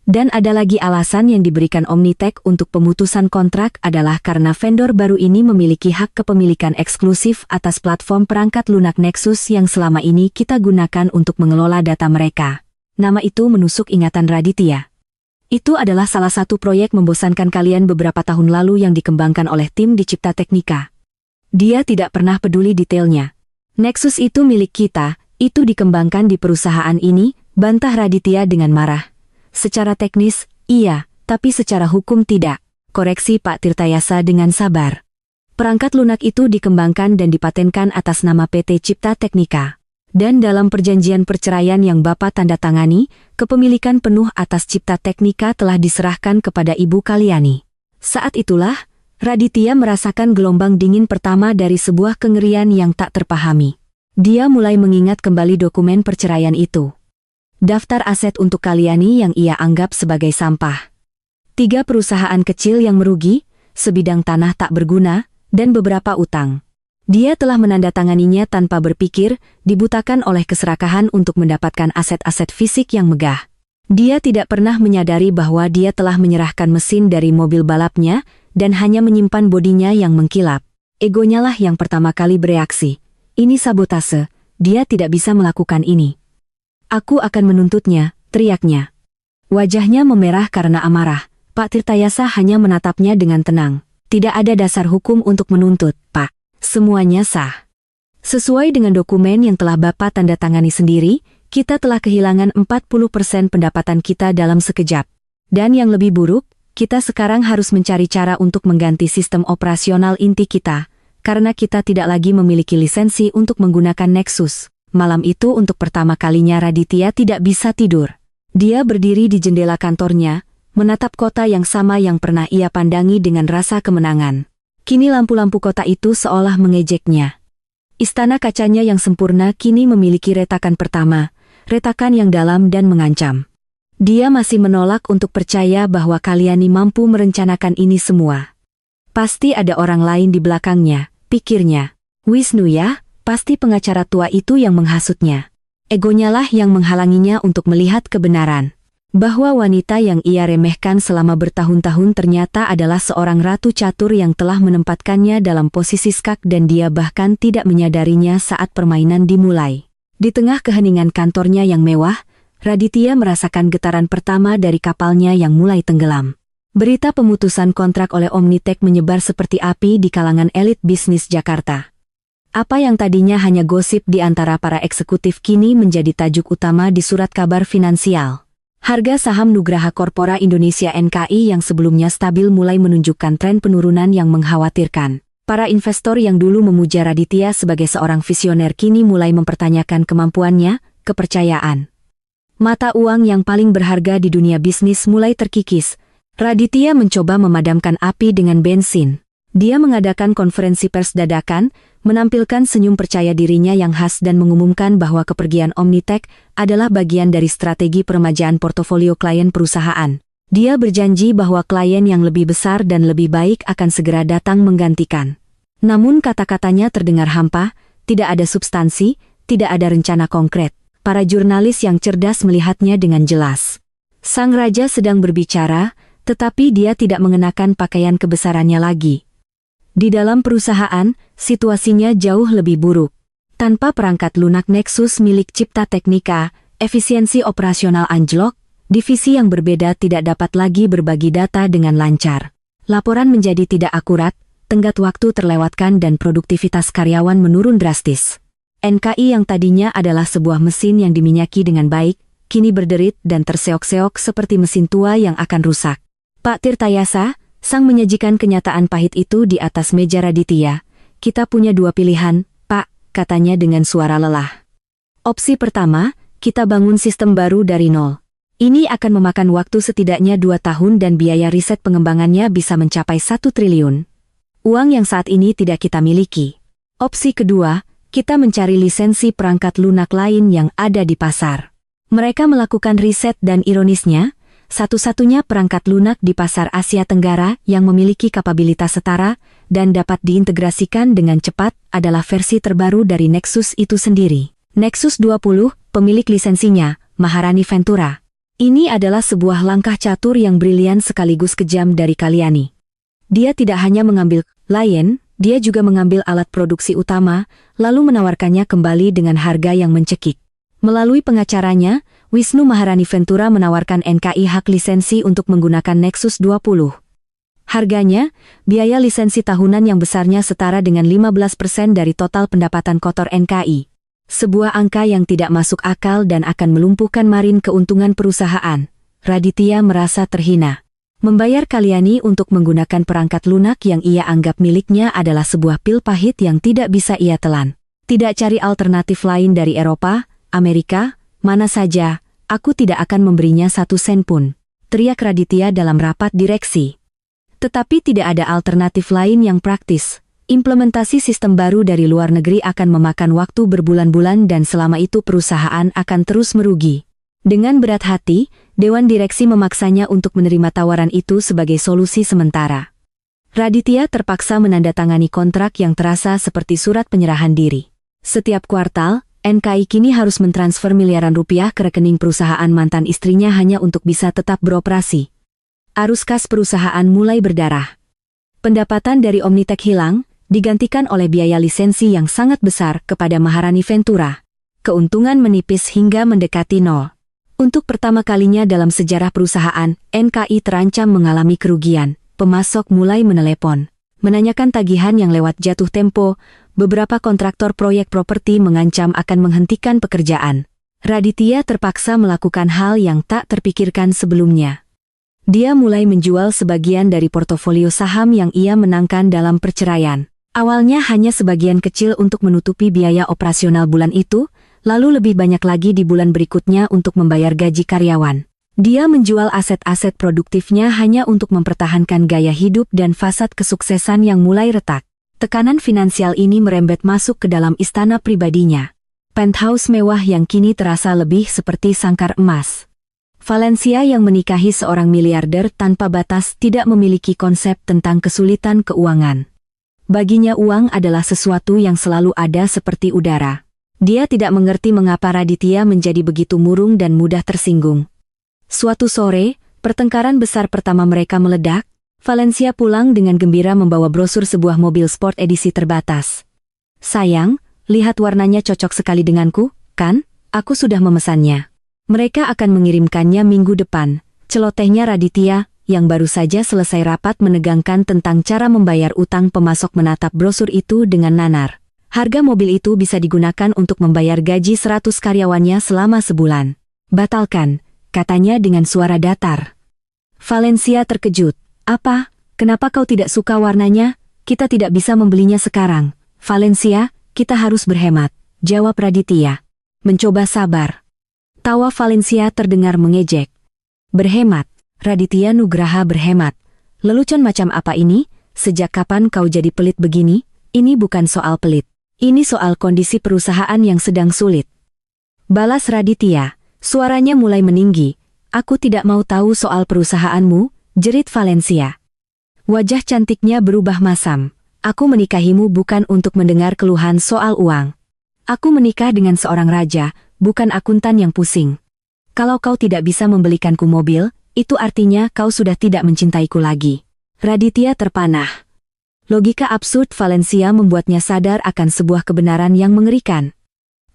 Dan ada lagi alasan yang diberikan Omnitech untuk pemutusan kontrak adalah karena vendor baru ini memiliki hak kepemilikan eksklusif atas platform perangkat lunak Nexus yang selama ini kita gunakan untuk mengelola data mereka. Nama itu menusuk ingatan Raditya. Itu adalah salah satu proyek membosankan kalian beberapa tahun lalu yang dikembangkan oleh tim di Cipta Teknika. Dia tidak pernah peduli detailnya. Nexus itu milik kita, itu dikembangkan di perusahaan ini, bantah Raditya dengan marah. Secara teknis, iya, tapi secara hukum tidak. Koreksi Pak Tirtayasa dengan sabar. Perangkat lunak itu dikembangkan dan dipatenkan atas nama PT Cipta Teknika. Dan dalam perjanjian perceraian yang Bapak tanda tangani, kepemilikan penuh atas Cipta Teknika telah diserahkan kepada Ibu Kalyani. Saat itulah, Raditya merasakan gelombang dingin pertama dari sebuah kengerian yang tak terpahami. Dia mulai mengingat kembali dokumen perceraian itu. Daftar aset untuk Kalyani yang ia anggap sebagai sampah. 3 perusahaan kecil yang merugi, sebidang tanah tak berguna, dan beberapa utang. Dia telah menandatanganinya tanpa berpikir, dibutakan oleh keserakahan untuk mendapatkan aset-aset fisik yang megah. Dia tidak pernah menyadari bahwa dia telah menyerahkan mesin dari mobil balapnya dan hanya menyimpan bodinya yang mengkilap. Egonya lah yang pertama kali bereaksi. Ini sabotase, dia tidak bisa melakukan ini. Aku akan menuntutnya, teriaknya. Wajahnya memerah karena amarah. Pak Tirtayasa hanya menatapnya dengan tenang. Tidak ada dasar hukum untuk menuntut, Pak. Semuanya sah. Sesuai dengan dokumen yang telah Bapak tanda tangani sendiri, kita telah kehilangan 40% pendapatan kita dalam sekejap. Dan yang lebih buruk, kita sekarang harus mencari cara untuk mengganti sistem operasional inti kita, karena kita tidak lagi memiliki lisensi untuk menggunakan Nexus. Malam itu untuk pertama kalinya Raditya tidak bisa tidur. Dia berdiri di jendela kantornya, menatap kota yang sama yang pernah ia pandangi dengan rasa kemenangan. Kini lampu-lampu kota itu seolah mengejeknya. Istana kacanya yang sempurna kini memiliki retakan pertama, retakan yang dalam dan mengancam. Dia masih menolak untuk percaya bahwa Kalyani mampu merencanakan ini semua. Pasti ada orang lain di belakangnya, pikirnya. Wisnu ya, pasti pengacara tua itu yang menghasutnya. Egonya lah yang menghalanginya untuk melihat kebenaran. Bahwa wanita yang ia remehkan selama bertahun-tahun ternyata adalah seorang ratu catur yang telah menempatkannya dalam posisi skak dan dia bahkan tidak menyadarinya saat permainan dimulai. Di tengah keheningan kantornya yang mewah, Raditya merasakan getaran pertama dari kapalnya yang mulai tenggelam. Berita pemutusan kontrak oleh Omnitech menyebar seperti api di kalangan elit bisnis Jakarta. Apa yang tadinya hanya gosip di antara para eksekutif kini menjadi tajuk utama di surat kabar finansial. Harga saham Nugraha Corpora Indonesia NKI yang sebelumnya stabil mulai menunjukkan tren penurunan yang mengkhawatirkan. Para investor yang dulu memuja Raditya sebagai seorang visioner kini mulai mempertanyakan kemampuannya, kepercayaan. Mata uang yang paling berharga di dunia bisnis mulai terkikis. Raditya mencoba memadamkan api dengan bensin. Dia mengadakan konferensi pers dadakan, menampilkan senyum percaya dirinya yang khas dan mengumumkan bahwa kepergian Omnitek adalah bagian dari strategi peremajaan portofolio klien perusahaan. Dia berjanji bahwa klien yang lebih besar dan lebih baik akan segera datang menggantikan. Namun kata-katanya terdengar hampa, tidak ada substansi, tidak ada rencana konkret. Para jurnalis yang cerdas melihatnya dengan jelas. Sang raja sedang berbicara, tetapi dia tidak mengenakan pakaian kebesarannya lagi. Di dalam perusahaan, situasinya jauh lebih buruk. Tanpa perangkat lunak Nexus milik Cipta Teknika, efisiensi operasional anjlok, divisi yang berbeda tidak dapat lagi berbagi data dengan lancar. Laporan menjadi tidak akurat, tenggat waktu terlewatkan dan produktivitas karyawan menurun drastis. NKI yang tadinya adalah sebuah mesin yang diminyaki dengan baik, kini berderit dan terseok-seok seperti mesin tua yang akan rusak. Pak Tirtayasa, sang menyajikan kenyataan pahit itu di atas meja Raditya. Kita punya dua pilihan, Pak, katanya dengan suara lelah. Opsi pertama, kita bangun sistem baru dari nol. Ini akan memakan waktu setidaknya 2 tahun dan biaya riset pengembangannya bisa mencapai 1 triliun. Uang yang saat ini tidak kita miliki. Opsi kedua, kita mencari lisensi perangkat lunak lain yang ada di pasar. Mereka melakukan riset dan ironisnya, satu-satunya perangkat lunak di pasar Asia Tenggara yang memiliki kapabilitas setara dan dapat diintegrasikan dengan cepat adalah versi terbaru dari Nexus itu sendiri. Nexus 20, pemilik lisensinya, Maharani Ventura. Ini adalah sebuah langkah catur yang brilian sekaligus kejam dari Kalyani. Dia tidak hanya mengambil klien, dia juga mengambil alat produksi utama, lalu menawarkannya kembali dengan harga yang mencekik. Melalui pengacaranya, Wisnu Maharani Ventura menawarkan NKI hak lisensi untuk menggunakan Nexus 20. Harganya, biaya lisensi tahunan yang besarnya setara dengan 15% dari total pendapatan kotor NKI. Sebuah angka yang tidak masuk akal dan akan melumpuhkan marin keuntungan perusahaan. Raditya merasa terhina. Membayar Kalyani untuk menggunakan perangkat lunak yang ia anggap miliknya adalah sebuah pil pahit yang tidak bisa ia telan. Tidak cari alternatif lain dari Eropa, Amerika, mana saja, aku tidak akan memberinya 1 sen pun, teriak Raditya dalam rapat direksi. Tetapi tidak ada alternatif lain yang praktis. Implementasi sistem baru dari luar negeri akan memakan waktu berbulan-bulan dan selama itu perusahaan akan terus merugi. Dengan berat hati, Dewan Direksi memaksanya untuk menerima tawaran itu sebagai solusi sementara. Raditya terpaksa menandatangani kontrak yang terasa seperti surat penyerahan diri. Setiap kuartal, NKI kini harus mentransfer miliaran rupiah ke rekening perusahaan mantan istrinya hanya untuk bisa tetap beroperasi. Arus kas perusahaan mulai berdarah. Pendapatan dari Omnitek hilang, digantikan oleh biaya lisensi yang sangat besar kepada Maharani Ventura. Keuntungan menipis hingga mendekati nol. Untuk pertama kalinya dalam sejarah perusahaan, NKI terancam mengalami kerugian. Pemasok mulai menelepon, menanyakan tagihan yang lewat jatuh tempo. Beberapa kontraktor proyek properti mengancam akan menghentikan pekerjaan. Raditya terpaksa melakukan hal yang tak terpikirkan sebelumnya. Dia mulai menjual sebagian dari portofolio saham yang ia menangkan dalam perceraian. Awalnya hanya sebagian kecil untuk menutupi biaya operasional bulan itu, lalu lebih banyak lagi di bulan berikutnya untuk membayar gaji karyawan. Dia menjual aset-aset produktifnya hanya untuk mempertahankan gaya hidup dan fasad kesuksesan yang mulai retak. Tekanan finansial ini merembet masuk ke dalam istana pribadinya. Penthouse mewah yang kini terasa lebih seperti sangkar emas. Valencia yang menikahi seorang miliarder tanpa batas tidak memiliki konsep tentang kesulitan keuangan. Baginya uang adalah sesuatu yang selalu ada seperti udara. Dia tidak mengerti mengapa Raditya menjadi begitu murung dan mudah tersinggung. Suatu sore, pertengkaran besar pertama mereka meledak. Valencia pulang dengan gembira membawa brosur sebuah mobil sport edisi terbatas. Sayang, lihat warnanya cocok sekali denganku, kan? Aku sudah memesannya. Mereka akan mengirimkannya minggu depan, celotehnya Raditya, yang baru saja selesai rapat menegangkan tentang cara membayar utang. Pemasok menatap brosur itu dengan nanar. Harga mobil itu bisa digunakan untuk membayar gaji 100 karyawannya selama sebulan. Batalkan, katanya dengan suara datar. Valencia terkejut. Apa? Kenapa kau tidak suka warnanya? Kita tidak bisa membelinya sekarang. Valencia, kita harus berhemat, jawab Raditya. Mencoba sabar. Tawa Valencia terdengar mengejek. Berhemat, Raditya Nugraha berhemat. Lelucon macam apa ini? Sejak kapan kau jadi pelit begini? Ini bukan soal pelit. Ini soal kondisi perusahaan yang sedang sulit. Balas Raditya, suaranya mulai meninggi. Aku tidak mau tahu soal perusahaanmu, jerit Valencia. Wajah cantiknya berubah masam. Aku menikahimu bukan untuk mendengar keluhan soal uang. Aku menikah dengan seorang raja, bukan akuntan yang pusing. Kalau kau tidak bisa membelikanku mobil, itu artinya kau sudah tidak mencintaiku lagi. Raditya terpanah. Logika absurd Valencia membuatnya sadar akan sebuah kebenaran yang mengerikan.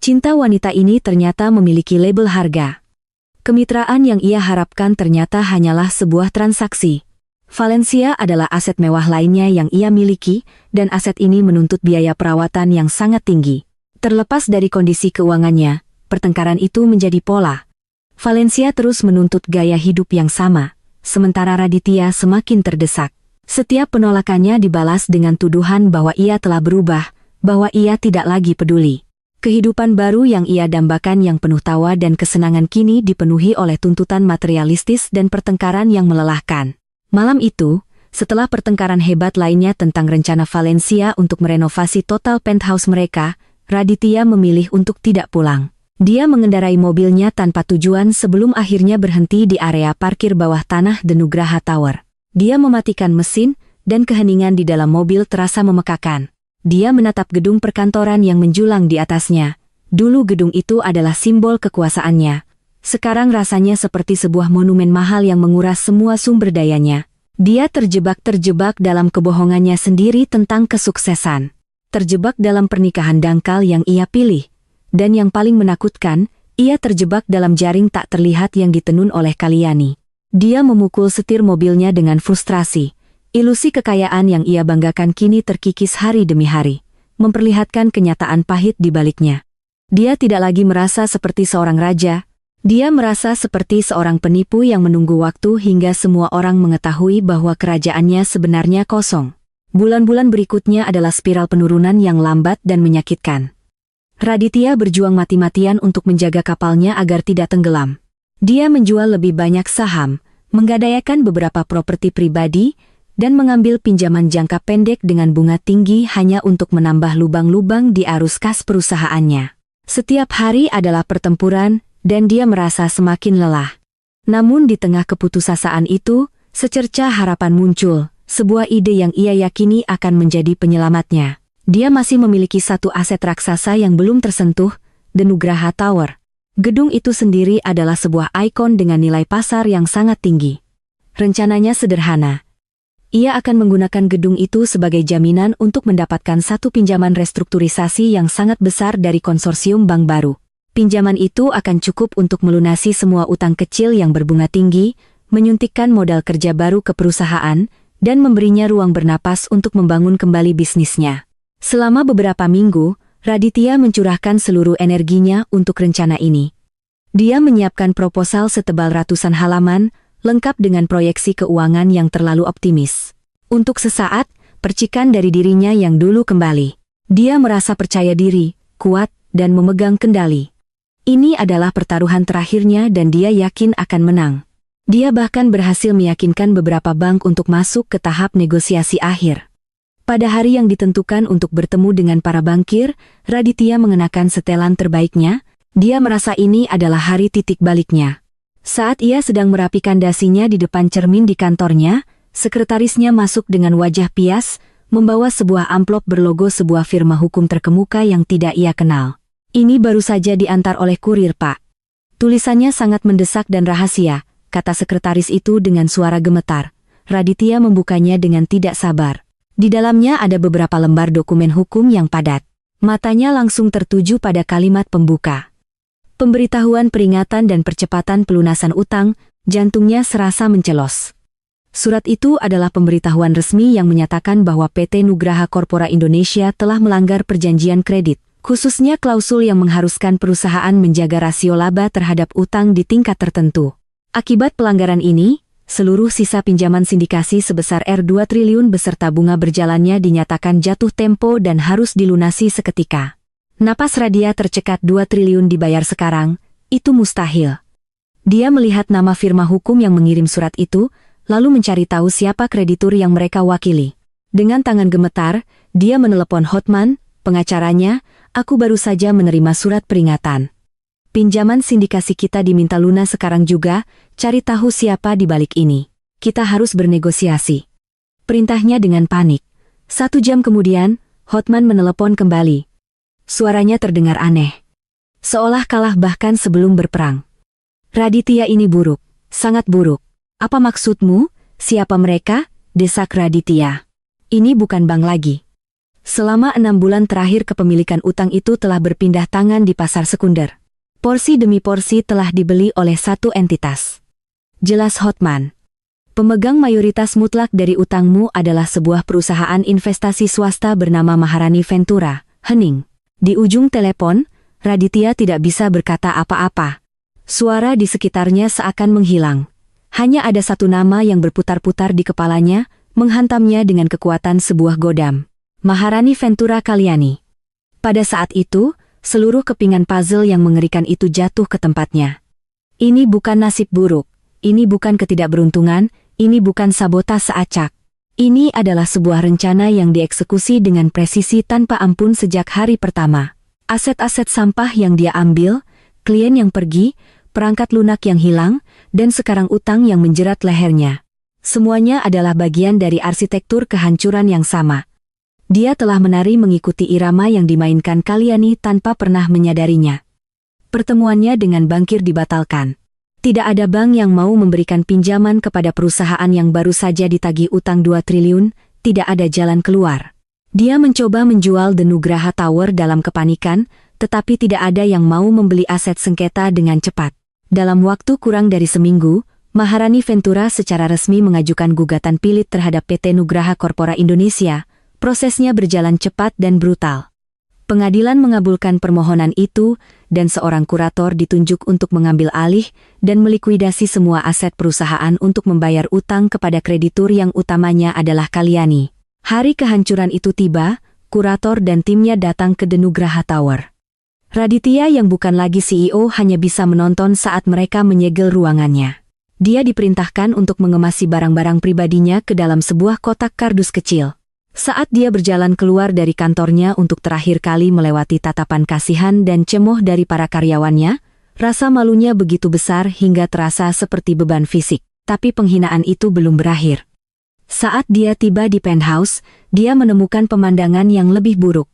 Cinta wanita ini ternyata memiliki label harga. Kemitraan yang ia harapkan ternyata hanyalah sebuah transaksi. Valencia adalah aset mewah lainnya yang ia miliki, dan aset ini menuntut biaya perawatan yang sangat tinggi. Terlepas dari kondisi keuangannya, pertengkaran itu menjadi pola. Valencia terus menuntut gaya hidup yang sama, sementara Raditya semakin terdesak. Setiap penolakannya dibalas dengan tuduhan bahwa ia telah berubah, bahwa ia tidak lagi peduli. Kehidupan baru yang ia dambakan yang penuh tawa dan kesenangan kini dipenuhi oleh tuntutan materialistis dan pertengkaran yang melelahkan. Malam itu, setelah pertengkaran hebat lainnya tentang rencana Valencia untuk merenovasi total penthouse mereka, Raditya memilih untuk tidak pulang. Dia mengendarai mobilnya tanpa tujuan sebelum akhirnya berhenti di area parkir bawah tanah The Nugraha Tower. Dia mematikan mesin, dan keheningan di dalam mobil terasa memekakan. Dia menatap gedung perkantoran yang menjulang di atasnya. Dulu gedung itu adalah simbol kekuasaannya. Sekarang rasanya seperti sebuah monumen mahal yang menguras semua sumber dayanya. Dia terjebak dalam kebohongannya sendiri tentang kesuksesan. Terjebak dalam pernikahan dangkal yang ia pilih. Dan yang paling menakutkan, ia terjebak dalam jaring tak terlihat yang ditenun oleh Kalyani. Dia memukul setir mobilnya dengan frustrasi. Ilusi kekayaan yang ia banggakan kini terkikis hari demi hari, memperlihatkan kenyataan pahit di baliknya. Dia tidak lagi merasa seperti seorang raja. Dia merasa seperti seorang penipu yang menunggu waktu hingga semua orang mengetahui bahwa kerajaannya sebenarnya kosong. Bulan-bulan berikutnya adalah spiral penurunan yang lambat dan menyakitkan. Raditya berjuang mati-matian untuk menjaga kapalnya agar tidak tenggelam. Dia menjual lebih banyak saham, menggadaikan beberapa properti pribadi, dan mengambil pinjaman jangka pendek dengan bunga tinggi hanya untuk menambah lubang-lubang di arus kas perusahaannya. Setiap hari adalah pertempuran, dan dia merasa semakin lelah. Namun di tengah keputusasaan itu, secercah harapan muncul, sebuah ide yang ia yakini akan menjadi penyelamatnya. Dia masih memiliki satu aset raksasa yang belum tersentuh, The Nugraha Tower. Gedung itu sendiri adalah sebuah ikon dengan nilai pasar yang sangat tinggi. Rencananya sederhana. Ia akan menggunakan gedung itu sebagai jaminan untuk mendapatkan satu pinjaman restrukturisasi yang sangat besar dari konsorsium bank baru. Pinjaman itu akan cukup untuk melunasi semua utang kecil yang berbunga tinggi, menyuntikkan modal kerja baru ke perusahaan, dan memberinya ruang bernapas untuk membangun kembali bisnisnya. Selama beberapa minggu, Raditya mencurahkan seluruh energinya untuk rencana ini. Dia menyiapkan proposal setebal ratusan halaman, lengkap dengan proyeksi keuangan yang terlalu optimis. Untuk sesaat, percikan dari dirinya yang dulu kembali. Dia merasa percaya diri, kuat, dan memegang kendali. Ini adalah pertaruhan terakhirnya dan dia yakin akan menang. Dia bahkan berhasil meyakinkan beberapa bank untuk masuk ke tahap negosiasi akhir. Pada hari yang ditentukan untuk bertemu dengan para bankir, Raditya mengenakan setelan terbaiknya. Dia merasa ini adalah hari titik baliknya. Saat ia sedang merapikan dasinya di depan cermin di kantornya, sekretarisnya masuk dengan wajah pias, membawa sebuah amplop berlogo sebuah firma hukum terkemuka yang tidak ia kenal. Ini baru saja diantar oleh kurir, Pak. Tulisannya sangat mendesak dan rahasia, kata sekretaris itu dengan suara gemetar. Raditya membukanya dengan tidak sabar. Di dalamnya ada beberapa lembar dokumen hukum yang padat. Matanya langsung tertuju pada kalimat pembuka. Pemberitahuan peringatan dan percepatan pelunasan utang, jantungnya serasa mencelos. Surat itu adalah pemberitahuan resmi yang menyatakan bahwa PT Nugraha Corpora Indonesia telah melanggar perjanjian kredit, khususnya klausul yang mengharuskan perusahaan menjaga rasio laba terhadap utang di tingkat tertentu. Akibat pelanggaran ini, seluruh sisa pinjaman sindikasi sebesar R2 triliun beserta bunga berjalannya dinyatakan jatuh tempo dan harus dilunasi seketika. Napas Raditya tercekat. 2 triliun dibayar sekarang, itu mustahil. Dia melihat nama firma hukum yang mengirim surat itu, lalu mencari tahu siapa kreditur yang mereka wakili. Dengan tangan gemetar, dia menelepon Hotman, pengacaranya, aku baru saja menerima surat peringatan. Pinjaman sindikasi kita diminta lunas sekarang juga, cari tahu siapa di balik ini. Kita harus bernegosiasi. Perintahnya dengan panik. 1 jam kemudian, Hotman menelepon kembali. Suaranya terdengar aneh. Seolah kalah bahkan sebelum berperang. Raditya ini buruk, sangat buruk. Apa maksudmu? Siapa mereka? Desak Raditya. Ini bukan bank lagi. Selama 6 bulan terakhir kepemilikan utang itu telah berpindah tangan di pasar sekunder. Porsi demi porsi telah dibeli oleh satu entitas. Jelas Hotman. Pemegang mayoritas mutlak dari utangmu adalah sebuah perusahaan investasi swasta bernama Maharani Ventura, hening. Di ujung telepon, Raditya tidak bisa berkata apa-apa. Suara di sekitarnya seakan menghilang. Hanya ada satu nama yang berputar-putar di kepalanya, menghantamnya dengan kekuatan sebuah godam. Maharani Ventura Kalyani. Pada saat itu, seluruh kepingan puzzle yang mengerikan itu jatuh ke tempatnya. Ini bukan nasib buruk, ini bukan ketidakberuntungan, ini bukan sabotase acak. Ini adalah sebuah rencana yang dieksekusi dengan presisi tanpa ampun sejak hari pertama. Aset-aset sampah yang dia ambil, klien yang pergi, perangkat lunak yang hilang, dan sekarang utang yang menjerat lehernya. Semuanya adalah bagian dari arsitektur kehancuran yang sama. Dia telah menari mengikuti irama yang dimainkan Kalyani tanpa pernah menyadarinya. Pertemuannya dengan bankir dibatalkan. Tidak ada bank yang mau memberikan pinjaman kepada perusahaan yang baru saja ditagih utang 2 triliun, tidak ada jalan keluar. Dia mencoba menjual The Nugraha Tower dalam kepanikan, tetapi tidak ada yang mau membeli aset sengketa dengan cepat. Dalam waktu kurang dari seminggu, Maharani Ventura secara resmi mengajukan gugatan pilit terhadap PT Nugraha Corpora Indonesia. Prosesnya berjalan cepat dan brutal. Pengadilan mengabulkan permohonan itu, dan seorang kurator ditunjuk untuk mengambil alih dan melikuidasi semua aset perusahaan untuk membayar utang kepada kreditur yang utamanya adalah Kalyani. Hari kehancuran itu tiba, kurator dan timnya datang ke The Nugraha Tower. Raditya yang bukan lagi CEO hanya bisa menonton saat mereka menyegel ruangannya. Dia diperintahkan untuk mengemasi barang-barang pribadinya ke dalam sebuah kotak kardus kecil. Saat dia berjalan keluar dari kantornya untuk terakhir kali melewati tatapan kasihan dan cemoh dari para karyawannya, rasa malunya begitu besar hingga terasa seperti beban fisik. Tapi penghinaan itu belum berakhir. Saat dia tiba di penthouse, dia menemukan pemandangan yang lebih buruk.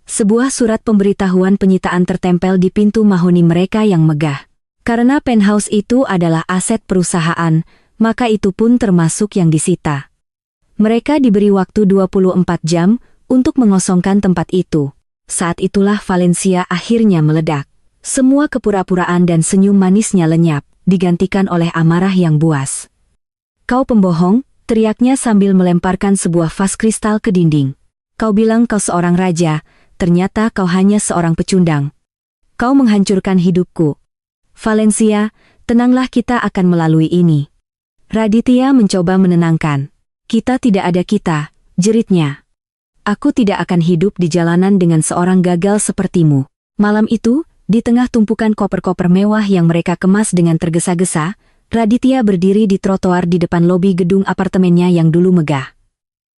Sebuah surat pemberitahuan penyitaan tertempel di pintu mahoni mereka yang megah. Karena penthouse itu adalah aset perusahaan, maka itu pun termasuk yang disita. Mereka diberi waktu 24 jam untuk mengosongkan tempat itu. Saat itulah Valencia akhirnya meledak. Semua kepura-puraan dan senyum manisnya lenyap, digantikan oleh amarah yang buas. "Kau pembohong," teriaknya sambil melemparkan sebuah vas kristal ke dinding. "Kau bilang kau seorang raja, ternyata kau hanya seorang pecundang. Kau menghancurkan hidupku. Valencia, tenanglah, kita akan melalui ini." Raditya mencoba menenangkan. "Kita tidak ada kita," jeritnya. "Aku tidak akan hidup di jalanan dengan seorang gagal sepertimu." Malam itu, di tengah tumpukan koper-koper mewah yang mereka kemas dengan tergesa-gesa, Raditya berdiri di trotoar di depan lobi gedung apartemennya yang dulu megah.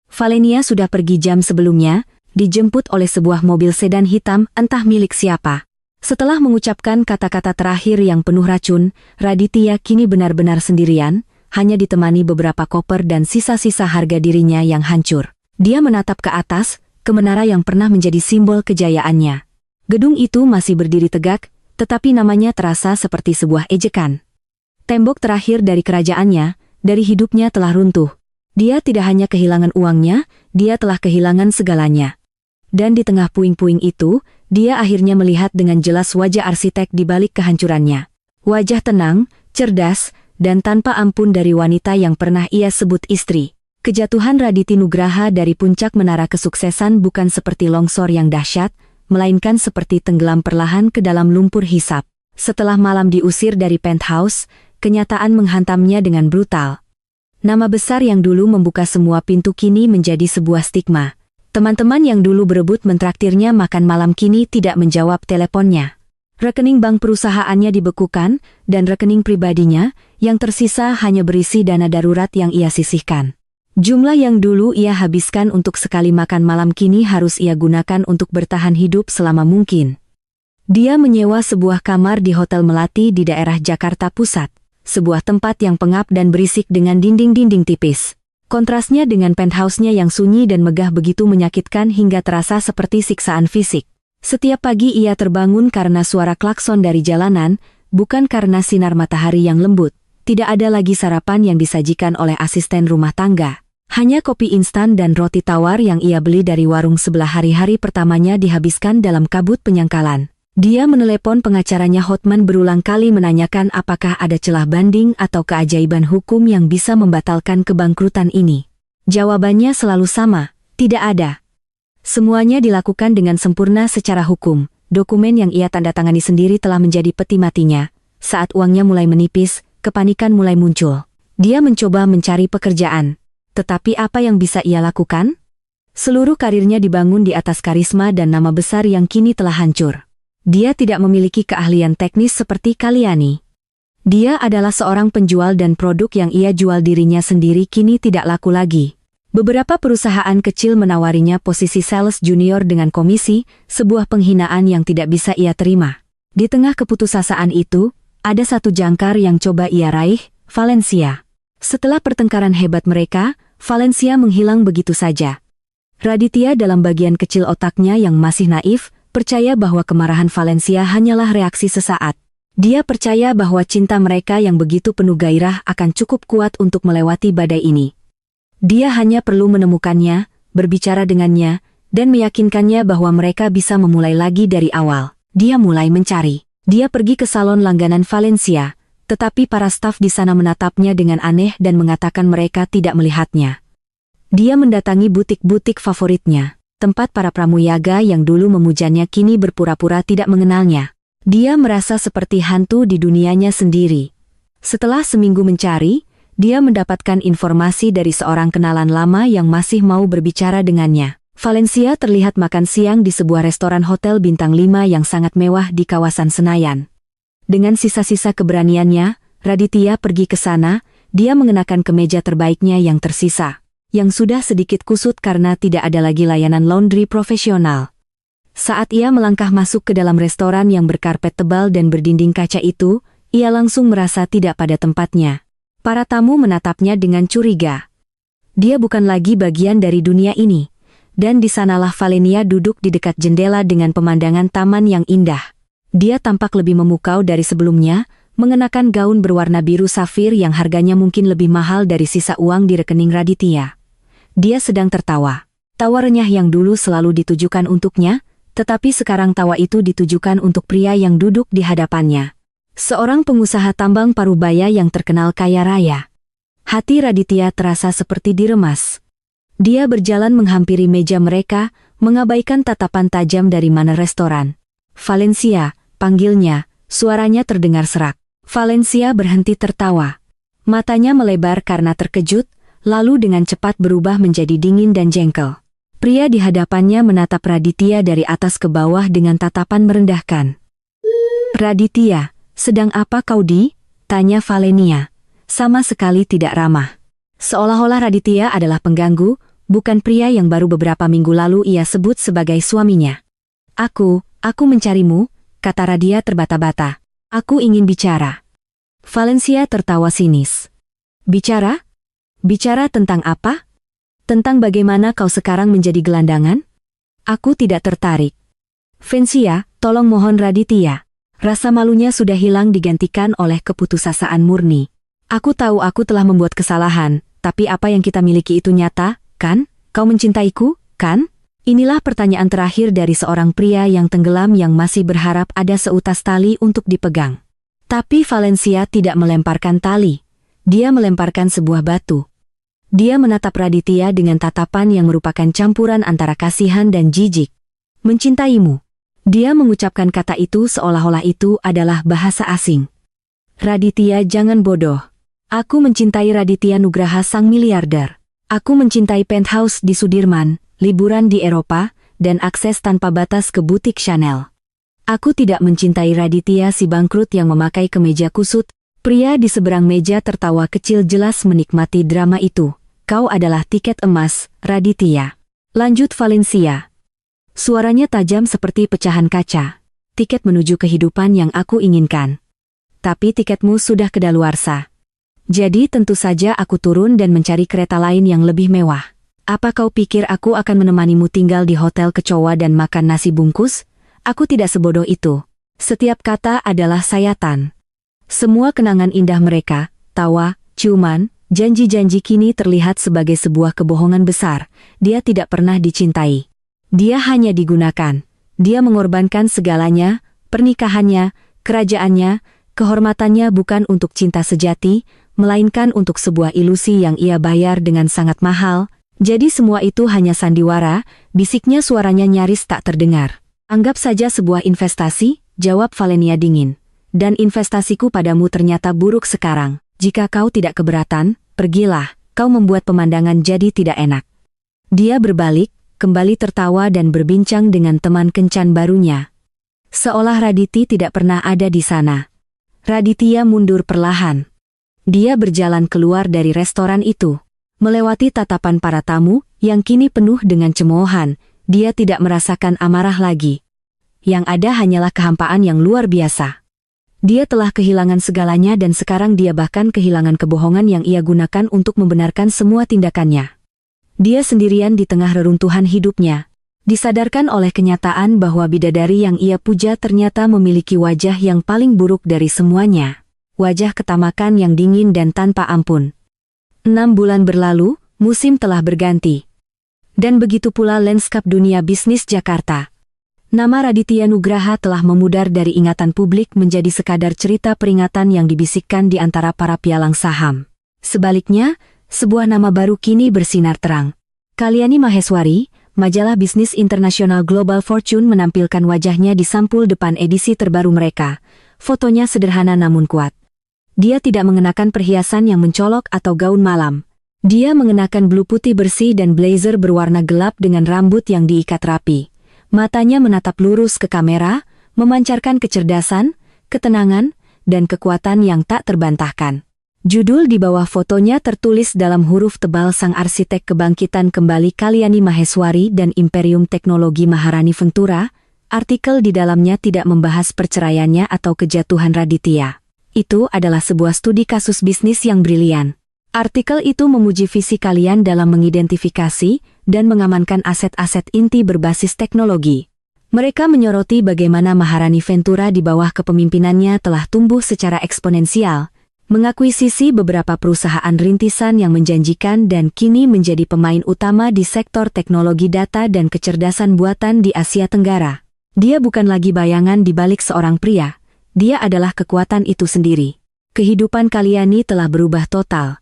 Valencia sudah pergi jam sebelumnya, dijemput oleh sebuah mobil sedan hitam entah milik siapa. Setelah mengucapkan kata-kata terakhir yang penuh racun, Raditya kini benar-benar sendirian, hanya ditemani beberapa koper dan sisa-sisa harga dirinya yang hancur. Dia menatap ke atas, ke menara yang pernah menjadi simbol kejayaannya. Gedung itu masih berdiri tegak, tetapi namanya terasa seperti sebuah ejekan. Tembok terakhir dari kerajaannya, dari hidupnya telah runtuh. Dia tidak hanya kehilangan uangnya, dia telah kehilangan segalanya. Dan di tengah puing-puing itu, dia akhirnya melihat dengan jelas wajah arsitek di balik kehancurannya. Wajah tenang, cerdas, dan tanpa ampun dari wanita yang pernah ia sebut istri. Kejatuhan Raditya Nugraha dari puncak menara kesuksesan bukan seperti longsor yang dahsyat, melainkan seperti tenggelam perlahan ke dalam lumpur hisap. Setelah malam diusir dari penthouse, kenyataan menghantamnya dengan brutal. Nama besar yang dulu membuka semua pintu kini menjadi sebuah stigma. Teman-teman yang dulu berebut mentraktirnya makan malam kini tidak menjawab teleponnya. Rekening bank perusahaannya dibekukan, dan rekening pribadinya, yang tersisa hanya berisi dana darurat yang ia sisihkan. Jumlah yang dulu ia habiskan untuk sekali makan malam kini harus ia gunakan untuk bertahan hidup selama mungkin. Dia menyewa sebuah kamar di Hotel Melati di daerah Jakarta Pusat, sebuah tempat yang pengap dan berisik dengan dinding-dinding tipis. Kontrasnya dengan penthouse-nya yang sunyi dan megah begitu menyakitkan hingga terasa seperti siksaan fisik. Setiap pagi ia terbangun karena suara klakson dari jalanan, bukan karena sinar matahari yang lembut. Tidak ada lagi sarapan yang disajikan oleh asisten rumah tangga. Hanya kopi instan dan roti tawar yang ia beli dari warung sebelah. Hari-hari pertamanya dihabiskan dalam kabut penyangkalan. Dia menelepon pengacaranya Hotman berulang kali menanyakan apakah ada celah banding atau keajaiban hukum yang bisa membatalkan kebangkrutan ini. Jawabannya selalu sama, tidak ada. Semuanya dilakukan dengan sempurna secara hukum. Dokumen yang ia tanda tangani sendiri telah menjadi peti matinya. Saat uangnya mulai menipis, kepanikan mulai muncul. Dia mencoba mencari pekerjaan. Tetapi apa yang bisa ia lakukan? Seluruh karirnya dibangun di atas karisma dan nama besar yang kini telah hancur. Dia tidak memiliki keahlian teknis seperti Kalyani. Dia adalah seorang penjual dan produk yang ia jual dirinya sendiri kini tidak laku lagi. Beberapa perusahaan kecil menawarinya posisi sales junior dengan komisi, sebuah penghinaan yang tidak bisa ia terima. Di tengah keputusasaan itu, ada satu jangkar yang coba ia raih, Valencia. Setelah pertengkaran hebat mereka, Valencia menghilang begitu saja. Raditya dalam bagian kecil otaknya yang masih naif, percaya bahwa kemarahan Valencia hanyalah reaksi sesaat. Dia percaya bahwa cinta mereka yang begitu penuh gairah akan cukup kuat untuk melewati badai ini. Dia hanya perlu menemukannya, berbicara dengannya, dan meyakinkannya bahwa mereka bisa memulai lagi dari awal. Dia mulai mencari. Dia pergi ke salon langganan Valencia, tetapi para staf di sana menatapnya dengan aneh dan mengatakan mereka tidak melihatnya. Dia mendatangi butik-butik favoritnya. Tempat para pramuyaga yang dulu memujanya kini berpura-pura tidak mengenalnya. Dia merasa seperti hantu di dunianya sendiri. Setelah seminggu mencari, dia mendapatkan informasi dari seorang kenalan lama yang masih mau berbicara dengannya. Valencia terlihat makan siang di sebuah restoran hotel bintang 5 yang sangat mewah di kawasan Senayan. Dengan sisa-sisa keberaniannya, Raditya pergi ke sana. Dia mengenakan kemeja terbaiknya yang tersisa, yang sudah sedikit kusut karena tidak ada lagi layanan laundry profesional. Saat ia melangkah masuk ke dalam restoran yang berkarpet tebal dan berdinding kaca itu, ia langsung merasa tidak pada tempatnya. Para tamu menatapnya dengan curiga. Dia bukan lagi bagian dari dunia ini. Dan di sanalah Valencia duduk di dekat jendela dengan pemandangan taman yang indah. Dia tampak lebih memukau dari sebelumnya, mengenakan gaun berwarna biru safir yang harganya mungkin lebih mahal dari sisa uang di rekening Raditya. Dia sedang tertawa. Tawa renyah yang dulu selalu ditujukan untuknya, tetapi sekarang tawa itu ditujukan untuk pria yang duduk di hadapannya. Seorang pengusaha tambang parubaya yang terkenal kaya raya. Hati Raditya terasa seperti diremas. Dia berjalan menghampiri meja mereka, mengabaikan tatapan tajam dari mana restoran. Valencia, panggilnya, suaranya terdengar serak. Valencia berhenti tertawa. Matanya melebar karena terkejut, lalu dengan cepat berubah menjadi dingin dan jengkel. Pria di hadapannya menatap Raditya dari atas ke bawah dengan tatapan merendahkan. "Raditya, sedang apa kau di?" tanya Valencia. Sama sekali tidak ramah. Seolah-olah Raditya adalah pengganggu, bukan pria yang baru beberapa minggu lalu ia sebut sebagai suaminya. Aku mencarimu," kata Raditya terbata-bata. "Aku ingin bicara." Valencia tertawa sinis. "Bicara? Bicara tentang apa? Tentang bagaimana kau sekarang menjadi gelandangan? Aku tidak tertarik." "Valencia, tolong mohon Raditya." Rasa malunya sudah hilang digantikan oleh keputusasaan murni. "Aku tahu aku telah membuat kesalahan, tapi apa yang kita miliki itu nyata, kan? Kau mencintaiku, kan?" Inilah pertanyaan terakhir dari seorang pria yang tenggelam yang masih berharap ada seutas tali untuk dipegang. Tapi Valencia tidak melemparkan tali. Dia melemparkan sebuah batu. Dia menatap Raditya dengan tatapan yang merupakan campuran antara kasihan dan jijik. "Mencintaimu." Dia mengucapkan kata itu seolah-olah itu adalah bahasa asing. "Raditya, jangan bodoh. Aku mencintai Raditya Nugraha sang miliarder. Aku mencintai penthouse di Sudirman, liburan di Eropa, dan akses tanpa batas ke butik Chanel. Aku tidak mencintai Raditya si bangkrut yang memakai kemeja kusut." Pria di seberang meja tertawa kecil jelas menikmati drama itu. Kau adalah tiket emas, Raditya. Lanjut Valencia. Suaranya tajam seperti pecahan kaca. Tiket menuju kehidupan yang aku inginkan. Tapi tiketmu sudah kedaluarsa. Jadi tentu saja aku turun dan mencari kereta lain yang lebih mewah. Apa kau pikir aku akan menemanimu tinggal di hotel kecoa dan makan nasi bungkus? Aku tidak sebodoh itu. Setiap kata adalah sayatan. Semua kenangan indah mereka, tawa, ciuman, janji-janji kini terlihat sebagai sebuah kebohongan besar. Dia tidak pernah dicintai. Dia hanya digunakan. Dia mengorbankan segalanya, pernikahannya, kerajaannya, kehormatannya bukan untuk cinta sejati, melainkan untuk sebuah ilusi yang ia bayar dengan sangat mahal. Jadi semua itu hanya sandiwara, bisiknya suaranya nyaris tak terdengar. Anggap saja sebuah investasi, jawab Valenia dingin. Dan investasiku padamu ternyata buruk sekarang. Jika kau tidak keberatan, pergilah, kau membuat pemandangan jadi tidak enak. Dia berbalik, kembali tertawa dan berbincang dengan teman kencan barunya. Seolah Raditi tidak pernah ada di sana. Raditya mundur perlahan. Dia berjalan keluar dari restoran itu. Melewati tatapan para tamu, yang kini penuh dengan cemoohan, dia tidak merasakan amarah lagi. Yang ada hanyalah kehampaan yang luar biasa. Dia telah kehilangan segalanya dan sekarang dia bahkan kehilangan kebohongan yang ia gunakan untuk membenarkan semua tindakannya. Dia sendirian di tengah reruntuhan hidupnya. Disadarkan oleh kenyataan bahwa bidadari yang ia puja ternyata memiliki wajah yang paling buruk dari semuanya. Wajah ketamakan yang dingin dan tanpa ampun. 6 bulan berlalu, musim telah berganti. Dan begitu pula lanskap dunia bisnis Jakarta. Nama Raditya Nugraha telah memudar dari ingatan publik menjadi sekadar cerita peringatan yang dibisikkan di antara para pialang saham. Sebaliknya, sebuah nama baru kini bersinar terang. Kalyani Maheswari, majalah bisnis internasional Global Fortune menampilkan wajahnya di sampul depan edisi terbaru mereka. Fotonya sederhana namun kuat. Dia tidak mengenakan perhiasan yang mencolok atau gaun malam. Dia mengenakan blue putih bersih dan blazer berwarna gelap dengan rambut yang diikat rapi. Matanya menatap lurus ke kamera, memancarkan kecerdasan, ketenangan, dan kekuatan yang tak terbantahkan. Judul di bawah fotonya tertulis dalam huruf tebal sang arsitek kebangkitan kembali Kalyani Maheswari dan Imperium Teknologi Maharani Ventura. Artikel di dalamnya tidak membahas perceraiannya atau kejatuhan Raditya. Itu adalah sebuah studi kasus bisnis yang brilian. Artikel itu memuji visi kalian dalam mengidentifikasi dan mengamankan aset-aset inti berbasis teknologi. Mereka menyoroti bagaimana Maharani Ventura di bawah kepemimpinannya telah tumbuh secara eksponensial, mengakuisisi beberapa perusahaan rintisan yang menjanjikan dan kini menjadi pemain utama di sektor teknologi data dan kecerdasan buatan di Asia Tenggara. Dia bukan lagi bayangan di balik seorang pria. Dia adalah kekuatan itu sendiri. Kehidupan Kalyani telah berubah total.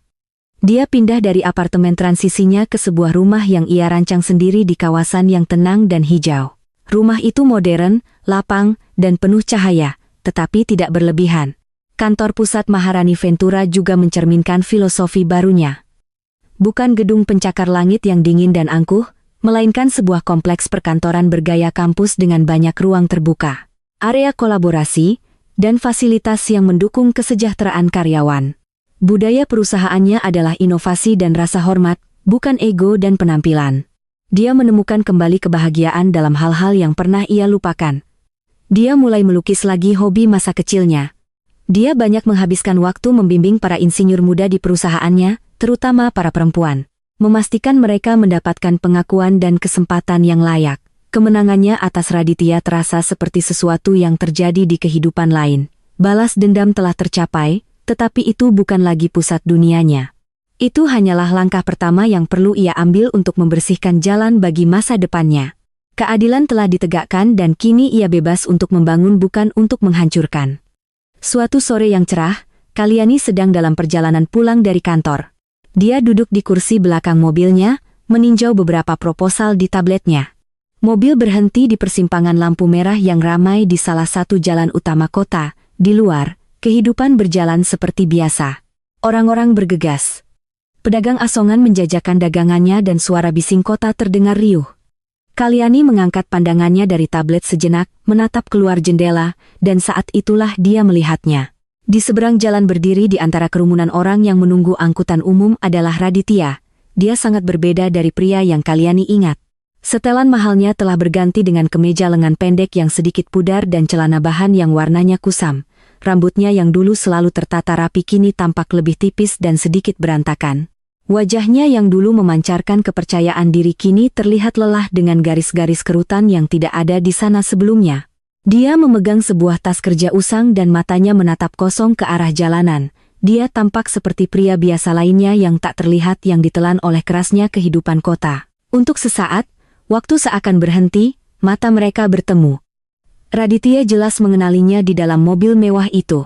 Dia pindah dari apartemen transisinya ke sebuah rumah yang ia rancang sendiri di kawasan yang tenang dan hijau. Rumah itu modern, lapang, dan penuh cahaya, tetapi tidak berlebihan. Kantor pusat Maharani Ventura juga mencerminkan filosofi barunya. Bukan gedung pencakar langit yang dingin dan angkuh, melainkan sebuah kompleks perkantoran bergaya kampus dengan banyak ruang terbuka, area kolaborasi, dan fasilitas yang mendukung kesejahteraan karyawan. Budaya perusahaannya adalah inovasi dan rasa hormat, bukan ego dan penampilan. Dia menemukan kembali kebahagiaan dalam hal-hal yang pernah ia lupakan. Dia mulai melukis lagi hobi masa kecilnya. Dia banyak menghabiskan waktu membimbing para insinyur muda di perusahaannya, terutama para perempuan. Memastikan mereka mendapatkan pengakuan dan kesempatan yang layak. Kemenangannya atas Raditya terasa seperti sesuatu yang terjadi di kehidupan lain. Balas dendam telah tercapai, tetapi itu bukan lagi pusat dunianya. Itu hanyalah langkah pertama yang perlu ia ambil untuk membersihkan jalan bagi masa depannya. Keadilan telah ditegakkan dan kini ia bebas untuk membangun bukan untuk menghancurkan. Suatu sore yang cerah, Kalyani sedang dalam perjalanan pulang dari kantor. Dia duduk di kursi belakang mobilnya, meninjau beberapa proposal di tabletnya. Mobil berhenti di persimpangan lampu merah yang ramai di salah satu jalan utama kota. Di luar, kehidupan berjalan seperti biasa. Orang-orang bergegas. Pedagang asongan menjajakan dagangannya dan suara bising kota terdengar riuh. Kalyani mengangkat pandangannya dari tablet sejenak, menatap keluar jendela, dan saat itulah dia melihatnya. Di seberang jalan berdiri di antara kerumunan orang yang menunggu angkutan umum adalah Raditya. dia sangat berbeda dari pria yang Kalyani ingat. Setelan mahalnya telah berganti dengan kemeja lengan pendek yang sedikit pudar dan celana bahan yang warnanya kusam. Rambutnya yang dulu selalu tertata rapi kini tampak lebih tipis dan sedikit berantakan. Wajahnya yang dulu memancarkan kepercayaan diri kini terlihat lelah dengan garis-garis kerutan yang tidak ada di sana sebelumnya. Dia memegang sebuah tas kerja usang dan matanya menatap kosong ke arah jalanan. Dia tampak seperti pria biasa lainnya yang tak terlihat yang ditelan oleh kerasnya kehidupan kota. Untuk sesaat, waktu seakan berhenti, mata mereka bertemu. Raditya jelas mengenalinya di dalam mobil mewah itu.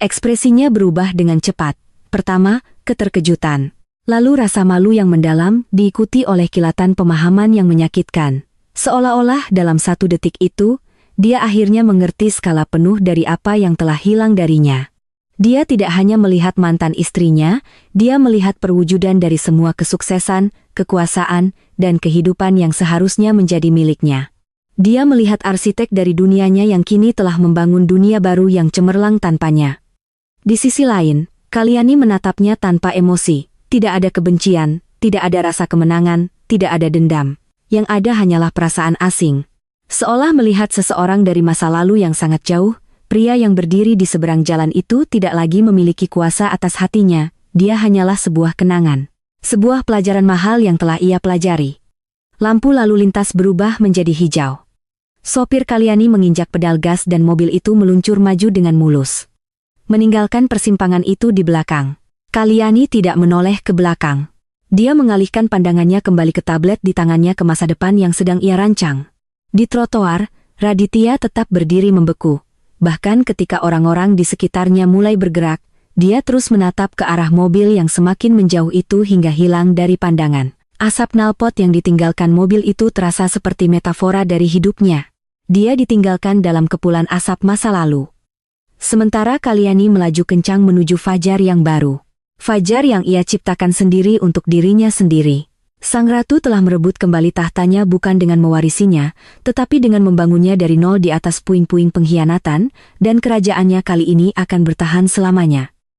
Ekspresinya berubah dengan cepat. Pertama, keterkejutan. Lalu rasa malu yang mendalam diikuti oleh kilatan pemahaman yang menyakitkan. Seolah-olah dalam satu detik itu, dia akhirnya mengerti skala penuh dari apa yang telah hilang darinya. Dia tidak hanya melihat mantan istrinya, dia melihat perwujudan dari semua kesuksesan, kekuasaan, dan kehidupan yang seharusnya menjadi miliknya. Dia melihat arsitek dari dunianya yang kini telah membangun dunia baru yang cemerlang tanpanya. Di sisi lain, Kalyani menatapnya tanpa emosi. Tidak ada kebencian, tidak ada rasa kemenangan, tidak ada dendam. Yang ada hanyalah perasaan asing. Seolah melihat seseorang dari masa lalu yang sangat jauh, pria yang berdiri di seberang jalan itu tidak lagi memiliki kuasa atas hatinya, dia hanyalah sebuah kenangan. Sebuah pelajaran mahal yang telah ia pelajari. Lampu lalu lintas berubah menjadi hijau. Sopir Kalyani menginjak pedal gas dan mobil itu meluncur maju dengan mulus. Meninggalkan persimpangan itu di belakang. Kalyani tidak menoleh ke belakang. Dia mengalihkan pandangannya kembali ke tablet di tangannya ke masa depan yang sedang ia rancang. Di trotoar, Raditya tetap berdiri membeku. Bahkan ketika orang-orang di sekitarnya mulai bergerak, dia terus menatap ke arah mobil yang semakin menjauh itu hingga hilang dari pandangan. Asap knalpot yang ditinggalkan mobil itu terasa seperti metafora dari hidupnya. Dia ditinggalkan dalam kepulan asap masa lalu. Sementara Kalyani melaju kencang menuju fajar yang baru. Fajar yang ia ciptakan sendiri untuk dirinya sendiri. Sang ratu telah merebut kembali tahtanya bukan dengan mewarisinya, tetapi dengan membangunnya dari nol di atas puing-puing pengkhianatan, dan kerajaannya kali ini akan bertahan selamanya.